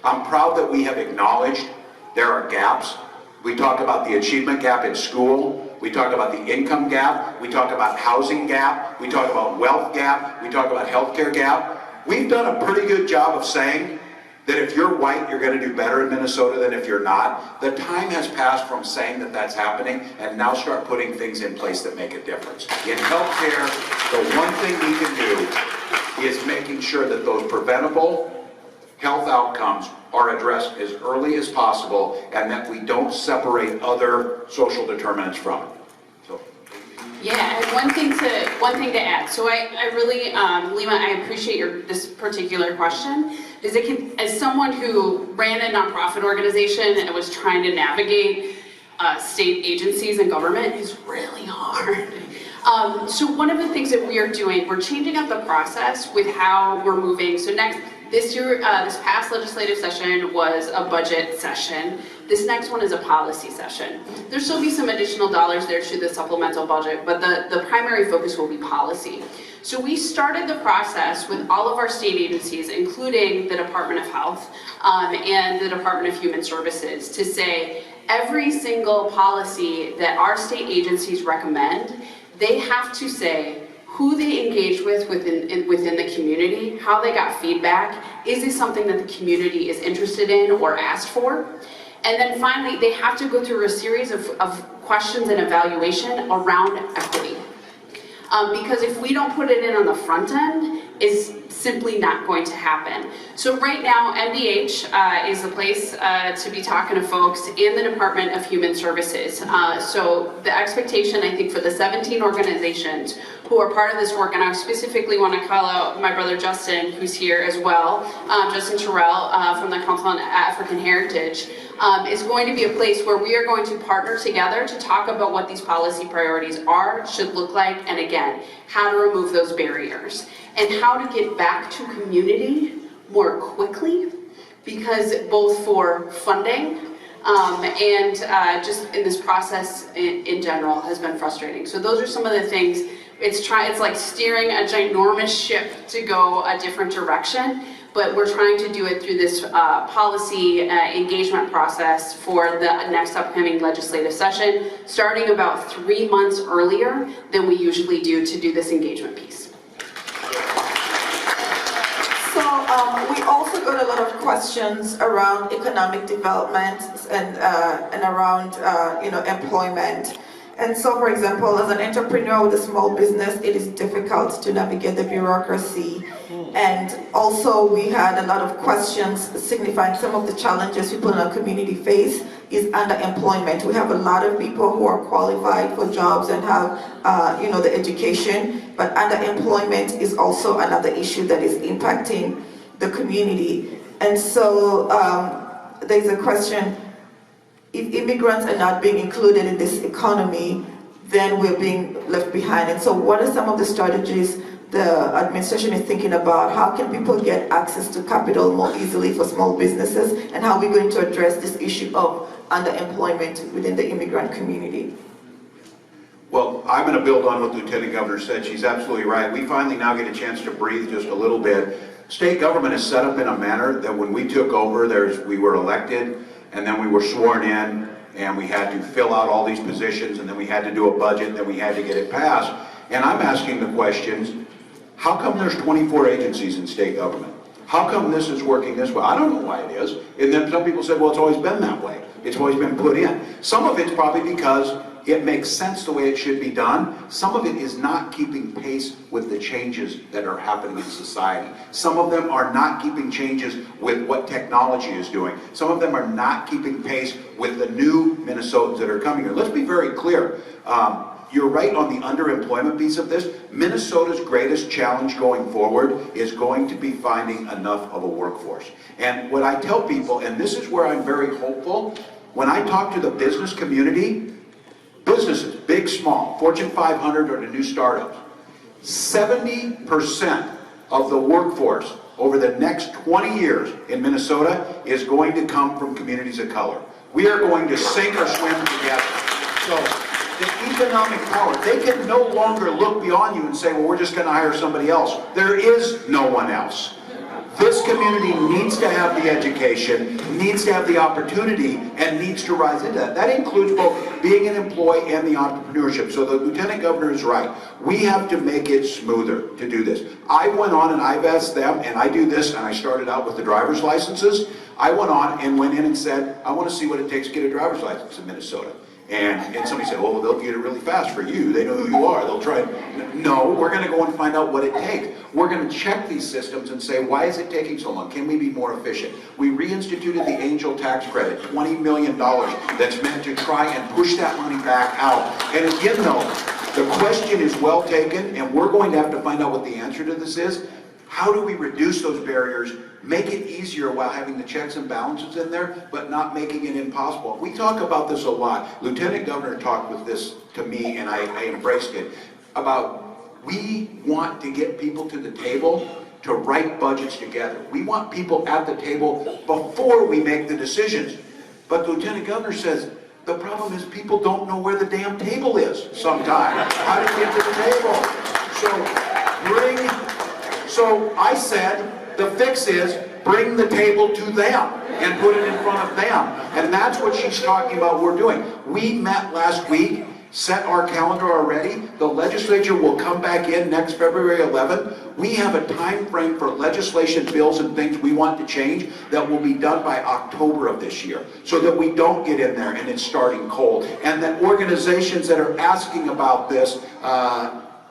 I'm proud that we have acknowledged there are gaps. We talk about the achievement gap in school. We talk about the income gap. We talk about housing gap. We talk about wealth gap. We talk about healthcare gap. We've done a pretty good job of saying that if you're white, you're going to do better in Minnesota than if you're not. The time has passed from saying that that's happening and now start putting things in place that make a difference. In healthcare, the one thing we can do is making sure that those preventable health outcomes are addressed as early as possible and that we don't separate other social determinants from it. Yeah, and one thing to add. So I really, Lima, I appreciate this particular question. As someone who ran a nonprofit organization and was trying to navigate state agencies and government, is really hard. So one of the things that we are doing, we're changing up the process with how we're moving. So this past legislative session was a budget session. This next one is a policy session. There'll still be some additional dollars there through the supplemental budget, but the primary focus will be policy. So we started the process with all of our state agencies, including the Department of Health and the Department of Human Services, to say every single policy that our state agencies recommend, they have to say who they engaged with within the community, how they got feedback, is this something that the community is interested in or asked for? And then finally, they have to go through a series of questions and evaluation around equity. Because if we don't put it in on the front end, it's simply not going to happen. So right now, NBH is the place to be talking to folks in the Department of Human Services. So the expectation, I think, for the 17 organizations who are part of this work, and I specifically want to call out my brother Justin, who's here as well, Justin Terrell from the Council on African Heritage, is going to be a place where we are going to partner together to talk about what these policy priorities are, should look like, and again, how to remove those barriers, and how to get back to community more quickly, because both for funding and just in this process in general has been frustrating. So those are some of the things. It's like steering a ginormous ship to go a different direction, but we're trying to do it through this policy engagement process for the next upcoming legislative session, starting about 3 months earlier than we usually do to do this engagement piece. So we also got a lot of questions around economic development and around employment. And so, for example, as an entrepreneur with a small business, it is difficult to navigate the bureaucracy. And also, we had a lot of questions signifying some of the challenges people in our community face is underemployment. We have a lot of people who are qualified for jobs and have, the education, but underemployment is also another issue that is impacting the community. And so, there's a question. If immigrants are not being included in this economy, then we're being left behind. And so what are some of the strategies the administration is thinking about? How can people get access to capital more easily for small businesses? And how are we going to address this issue of underemployment within the immigrant community? Well, I'm going to build on what Lieutenant Governor said. She's absolutely right. We finally now get a chance to breathe just a little bit. State government is set up in a manner that when we took over, we were elected, and then we were sworn in, and we had to fill out all these positions, and then we had to do a budget, and then we had to get it passed. And I'm asking the questions, how come there's 24 agencies in state government? How come this is working this way? I don't know why it is. And then some people said, well, it's always been that way. It's always been put in. Some of it's probably because it makes sense the way it should be done. Some of it is not keeping pace with the changes that are happening in society. Some of them are not keeping changes with what technology is doing. Some of them are not keeping pace with the new Minnesotans that are coming here. Let's be very clear. You're right on the underemployment piece of this. Minnesota's greatest challenge going forward is going to be finding enough of a workforce. And what I tell people, and this is where I'm very hopeful, when I talk to the business community, businesses, big, small, Fortune 500 or the new startups, 70% of the workforce over the next 20 years in Minnesota is going to come from communities of color. We are going to sink or swim together. So the economic power, they can no longer look beyond you and say, well, we're just going to hire somebody else. There is no one else. This community needs to have the education, needs to have the opportunity, and needs to rise into that. That includes both being an employee and the entrepreneurship. So the Lieutenant Governor is right. We have to make it smoother to do this. I went on and I've asked them, and I do this, and I started out with the driver's licenses. I went on and went in and said, I want to see what it takes to get a driver's license in Minnesota. And somebody said, well, they'll get it really fast for you. They know who you are. They'll try. No, we're going to go and find out what it takes. We're going to check these systems and say, why is it taking so long? Can we be more efficient? We reinstituted the Angel Tax Credit, $20 million that's meant to try and push that money back out. And again, though, the question is well taken, and we're going to have to find out what the answer to this is. How do we reduce those barriers, make it easier while having the checks and balances in there, but not making it impossible? We talk about this a lot. Lieutenant Governor talked with this to me, and I embraced it, about we want to get people to the table to write budgets together. We want people at the table before we make the decisions. But the Lieutenant Governor says, the problem is people don't know where the damn table is sometimes. How do you get to the table? So I said, the fix is bring the table to them and put it in front of them. And that's what she's talking about we're doing. We met last week, set our calendar already. The legislature will come back in next February 11th. We have a time frame for legislation, bills, and things we want to change that will be done by October of this year, so that we don't get in there and it's starting cold. And that organizations that are asking about this,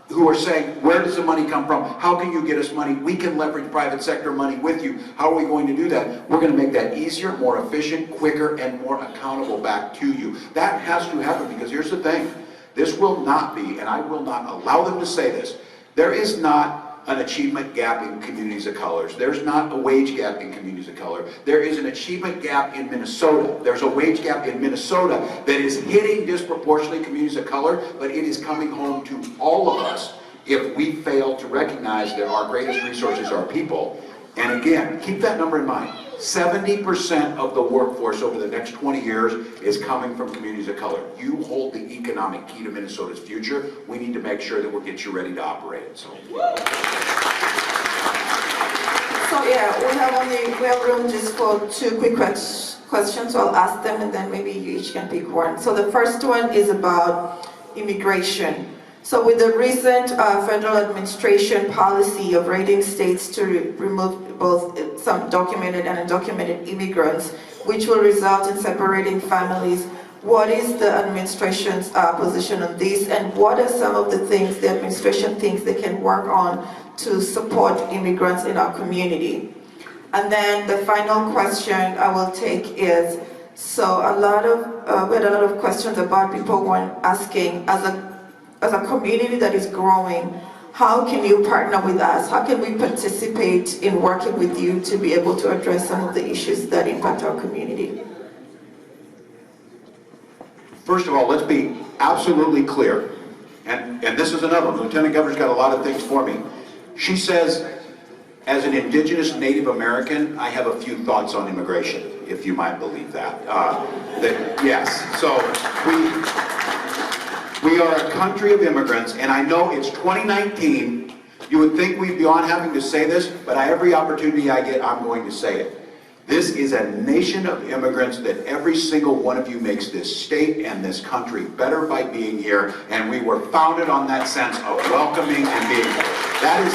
who are saying, where does the money come from? How can you get us money? We can leverage private sector money with you. How are we going to do that? We're going to make that easier, more efficient, quicker, and more accountable back to you. That has to happen, because here's the thing. This will not be, and I will not allow them to say this, there is not an achievement gap in communities of colors. There's not a wage gap in communities of color. There is an achievement gap in Minnesota. There's a wage gap in Minnesota that is hitting disproportionately communities of color, but it is coming home to all of us if we fail to recognize that our greatest resources are people. And again, keep that number in mind. 70% of the workforce over the next 20 years is coming from communities of color. You hold the economic key to Minnesota's future. We need to make sure that we'll get you ready to operate. So yeah, we have room just for 2 quick questions. So I'll ask them, and then maybe you each can pick one. So the first one is about immigration. So with the recent federal administration policy of rating states to remove both some documented and undocumented immigrants, which will result in separating families, what is the administration's position on this, and what are some of the things the administration thinks they can work on to support immigrants in our community? And then the final question I will take is, so we had a lot of questions about people asking, as a community that is growing, how can you partner with us? How can we participate in working with you to be able to address some of the issues that impact our community? first of all, let's be absolutely clear. And this is another one. Lieutenant Governor's got a lot of things for me. She says, as an indigenous Native American, I have a few thoughts on immigration, if you might believe that. Yes, so we are a country of immigrants, and I know it's 2019. You would think we'd be on having to say this, but every opportunity I get, I'm going to say it. This is a nation of immigrants that every single one of you makes this state and this country better by being here, and we were founded on that sense of welcoming and being here. That is,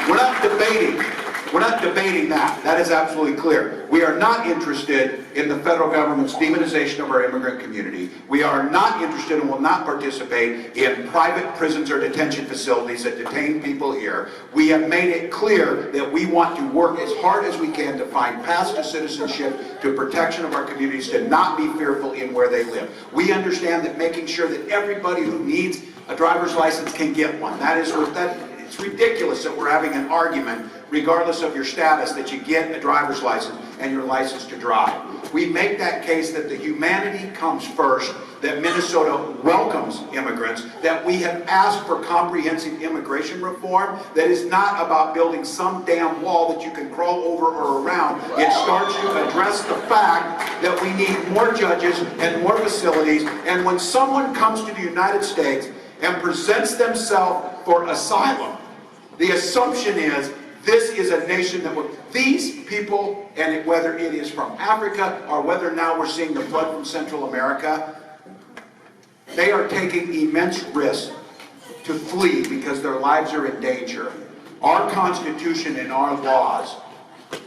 we're not debating that. That is absolutely clear. We are not interested in the federal government's demonization of our immigrant community. We are not interested and will not participate in private prisons or detention facilities that detain people here. We have made it clear that we want to work as hard as we can to find paths to citizenship, to protection of our communities, to not be fearful in where they live. We understand that making sure that everybody who needs a driver's license can get one. It's ridiculous that we're having an argument, regardless of your status, that you get a driver's license. and your license to drive. We make that case that the humanity comes first, that Minnesota welcomes immigrants, that we have asked for comprehensive immigration reform that is not about building some damn wall that you can crawl over or around. It starts to address the fact that we need more judges and more facilities, and when someone comes to the United States and presents themselves for asylum, the assumption is this is a nation that will, these people, and whether it is from Africa or whether now we're seeing the flood from Central America, they are taking immense risks to flee because their lives are in danger. Our Constitution and our laws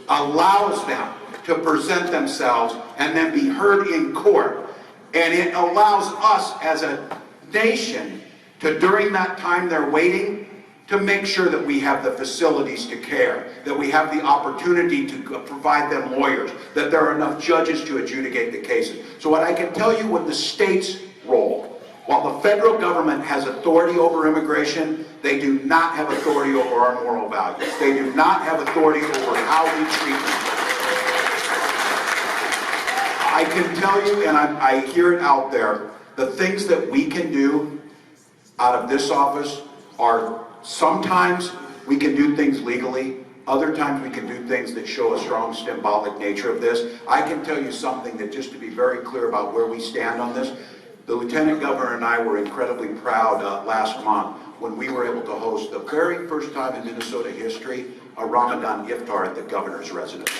allows them to present themselves and then be heard in court. And it allows us as a nation to, during that time they're waiting, to make sure that we have the facilities to care, that we have the opportunity to provide them lawyers, that there are enough judges to adjudicate the cases. So what I can tell you, when the states roll, while the federal government has authority over immigration, they do not have authority over our moral values. They do not have authority over how we treat them. I can tell you, and I hear it out there, the things that we can do out of this office are, sometimes we can do things legally, other times we can do things that show a strong symbolic nature of this. I can tell you something that, just to be very clear about where we stand on this, the Lieutenant Governor and I were incredibly proud last month when we were able to host, the very first time in Minnesota history, a Ramadan iftar at the governor's residence.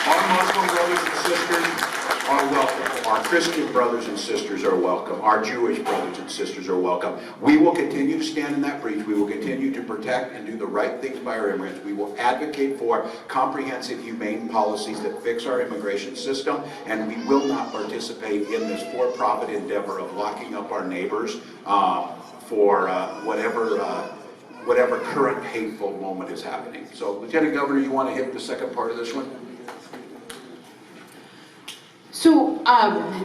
Our Muslim brothers and sisters are welcome. Our Christian brothers and sisters are welcome. Our Jewish brothers and sisters are welcome. We will continue to stand in that breach. We will continue to protect and do the right things by our immigrants. We will advocate for comprehensive, humane policies that fix our immigration system, and we will not participate in this for-profit endeavor of locking up our neighbors for whatever current hateful moment is happening. So, Lieutenant Governor, you want to hit the second part of this one? So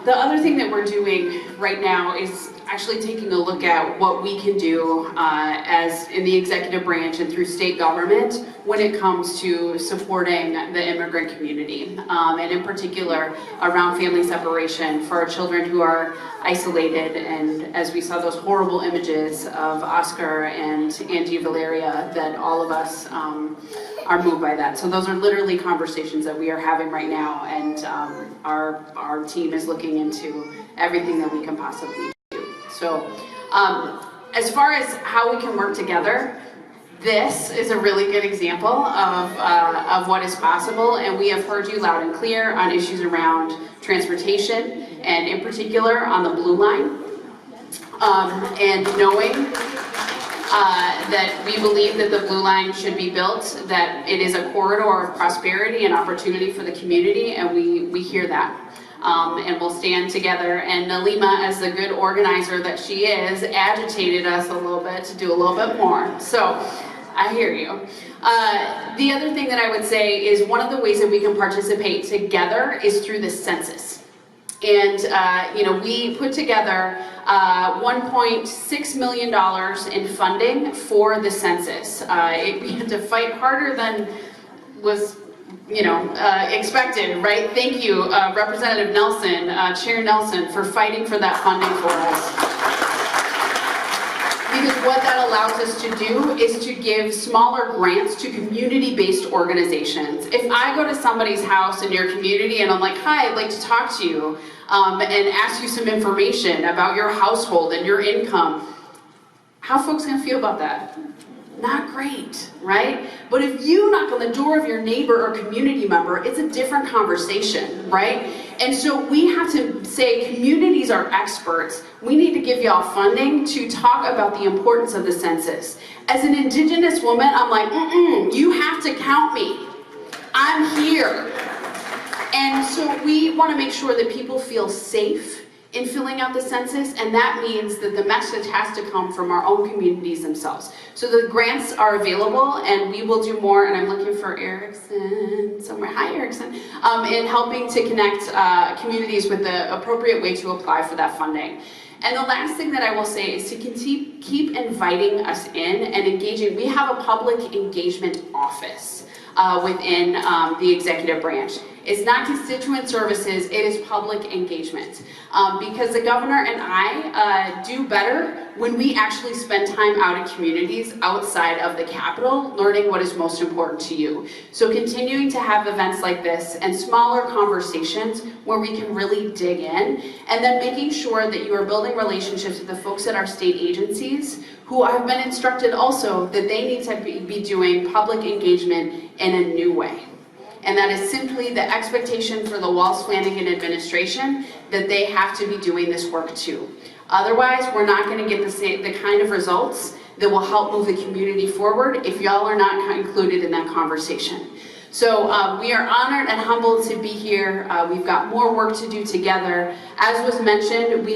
the other thing that we're doing right now is actually taking a look at what we can do as in the executive branch and through state government when it comes to supporting the immigrant community, and in particular around family separation for our children who are isolated. And as we saw those horrible images of Oscar and Angie Valeria, that all of us are moved by that. So those are literally conversations that we are having right now, and our team is looking into everything that we can possibly do. So as far as how we can work together, this is a really good example of what is possible, and we have heard you loud and clear on issues around transportation, and in particular on the Blue Line, and knowing that we believe that the Blue Line should be built, that it is a corridor of prosperity and opportunity for the community, and we hear that. And we'll stand together. And Nalima, as the good organizer that she is, agitated us a little bit to do a little bit more. So I hear you. The other thing that I would say is one of the ways that we can participate together is through the census. And we put together $1.6 million in funding for the census. We had to fight harder than was expected, right? Thank you, Representative Nelson, Chair Nelson, for fighting for that funding for us. Because what that allows us to do is to give smaller grants to community-based organizations. If I go to somebody's house in your community and I'm like, hi, I'd like to talk to you and ask you some information about your household and your income, how are folks gonna feel about that? Not great, right? But if you knock on the door of your neighbor or community member, it's a different conversation, right? And so we have to say communities are experts. We need to give y'all funding to talk about the importance of the census. As an Indigenous woman, I'm like, you have to count me. I'm here. And so we want to make sure that people feel safe in filling out the census, and that means that the message has to come from our own communities themselves. So the grants are available, and we will do more, and I'm looking for Erickson somewhere, hi Erickson, in helping to connect communities with the appropriate way to apply for that funding. And the last thing that I will say is to keep inviting us in and engaging. We have a public engagement office. within the executive branch. It's not constituent services, it is public engagement. Because the governor and I do better when we actually spend time out in communities outside of the Capitol, learning what is most important to you. So continuing to have events like this and smaller conversations where we can really dig in, and then making sure that you are building relationships with the folks at our state agencies who have been instructed also that they need to be doing public engagement in a new way. And that is simply the expectation for the Walz Flanagan administration that they have to be doing this work too. Otherwise, we're not going to get the kind of results that will help move the community forward if y'all are not included in that conversation. So we are honored and humbled to be here. We've got more work to do together. As was mentioned,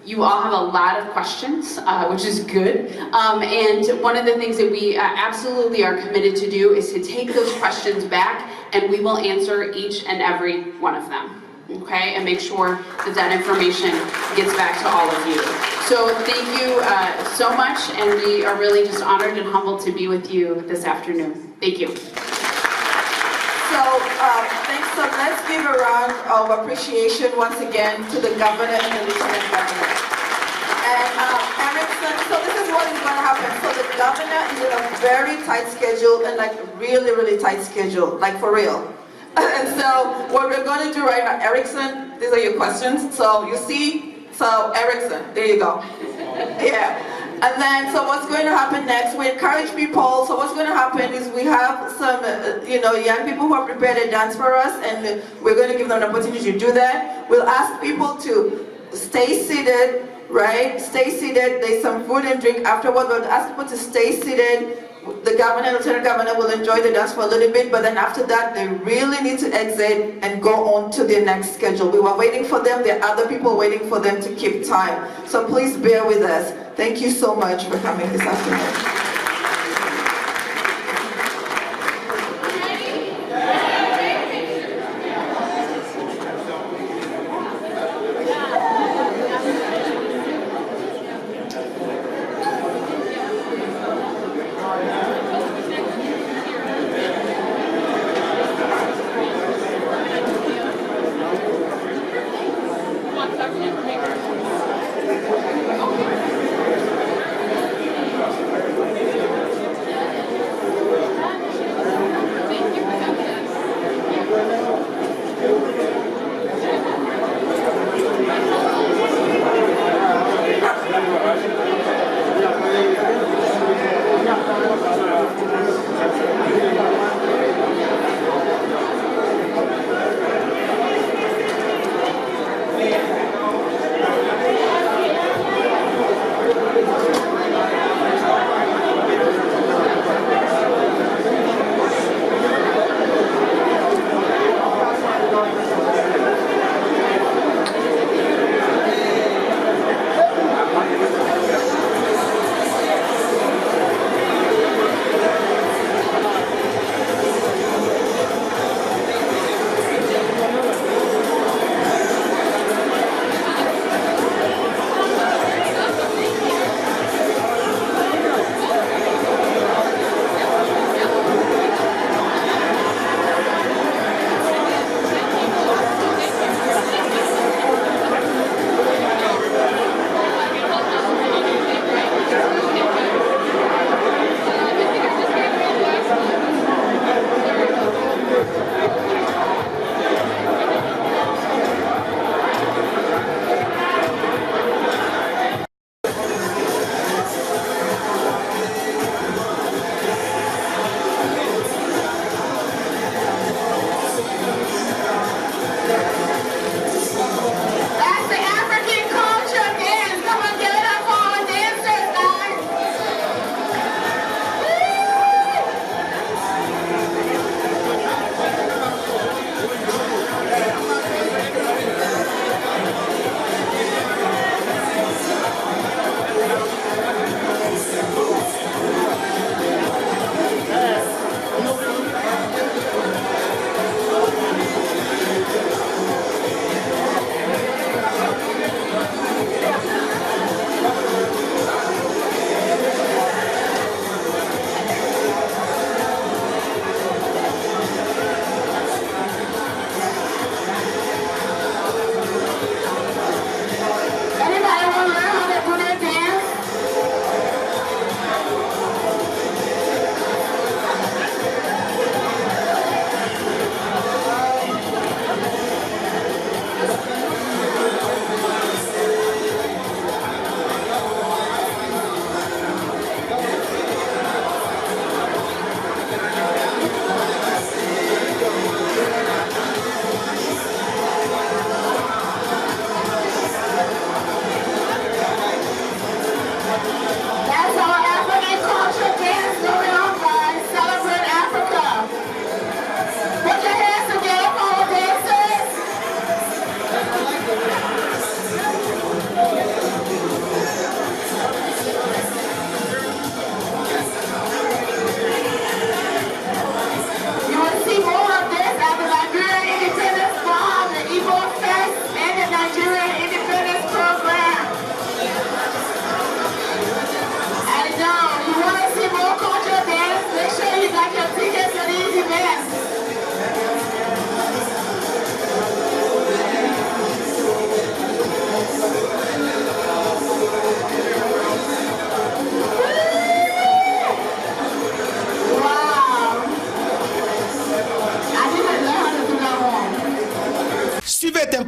you all have a lot of questions, which is good. And one of the things that we absolutely are committed to do is to take those questions back, and we will answer each and every one of them. Okay, and make sure that that information gets back to all of you. So thank you so much, and we are really just honored and humbled to be with you this afternoon. Thank you. So, thanks. So let's give a round of appreciation once again to the governor and the lieutenant governor. And Erickson, so this is what is going to happen. So the governor is in a very tight schedule, and like really, really tight schedule, like for real. And so what we're going to do right now, Erickson, these are your questions. So you see, so Erickson, there you go. Yeah. And then, so what's going to happen next? We encourage people. So what's going to happen is we have some, young people who have prepared a dance for us, and we're going to give them an opportunity to do that. We'll ask people to stay seated, right? Stay seated. There's some food and drink afterward. We'll ask people to stay seated. The governor and lieutenant governor will enjoy the dance for a little bit, but then after that, they really need to exit and go on to their next schedule. We were waiting for them. There are other people waiting for them to keep time. So please bear with us. Thank you so much for coming this afternoon.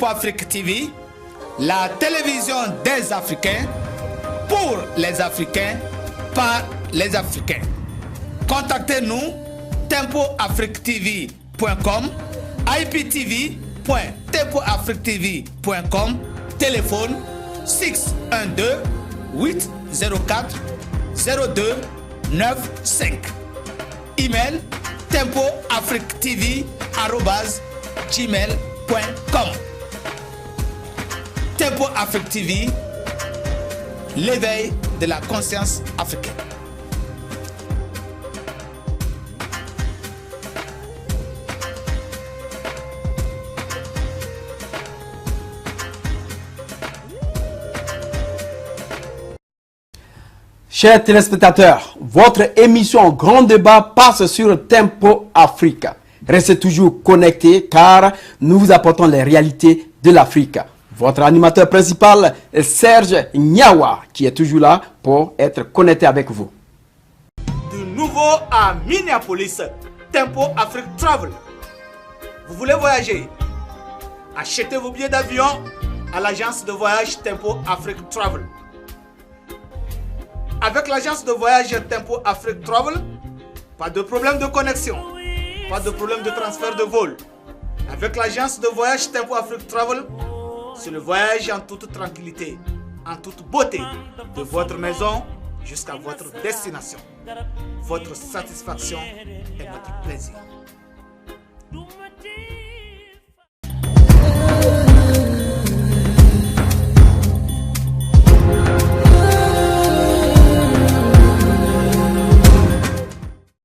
Tempo Afrique TV, la télévision des Africains, pour les Africains, par les Africains. Contactez-nous tempoafrictv.com, iptv.tempoafrictv.com, téléphone 612 804 0295. Email tempoafrictv@gmail.com. Tempo Afrique TV, l'éveil de la conscience africaine. Chers téléspectateurs, votre émission Grand Débat passe sur Tempo Africa. Restez toujours connectés car nous vous apportons les réalités de l'Afrique. Votre animateur principal est Serge Nyawa qui est toujours là pour être connecté avec vous. Du nouveau à Minneapolis, Tempo Afrique Travel. Vous voulez voyager? Achetez vos billets d'avion à l'agence de voyage Tempo Afrique Travel. Avec l'agence de voyage Tempo Afrique Travel, pas de problème de connexion, pas de problème de transfert de vol. Avec l'agence de voyage Tempo Afrique Travel, c'est le voyage en toute tranquillité, en toute beauté, de votre maison jusqu'à votre destination. Votre satisfaction est notre plaisir.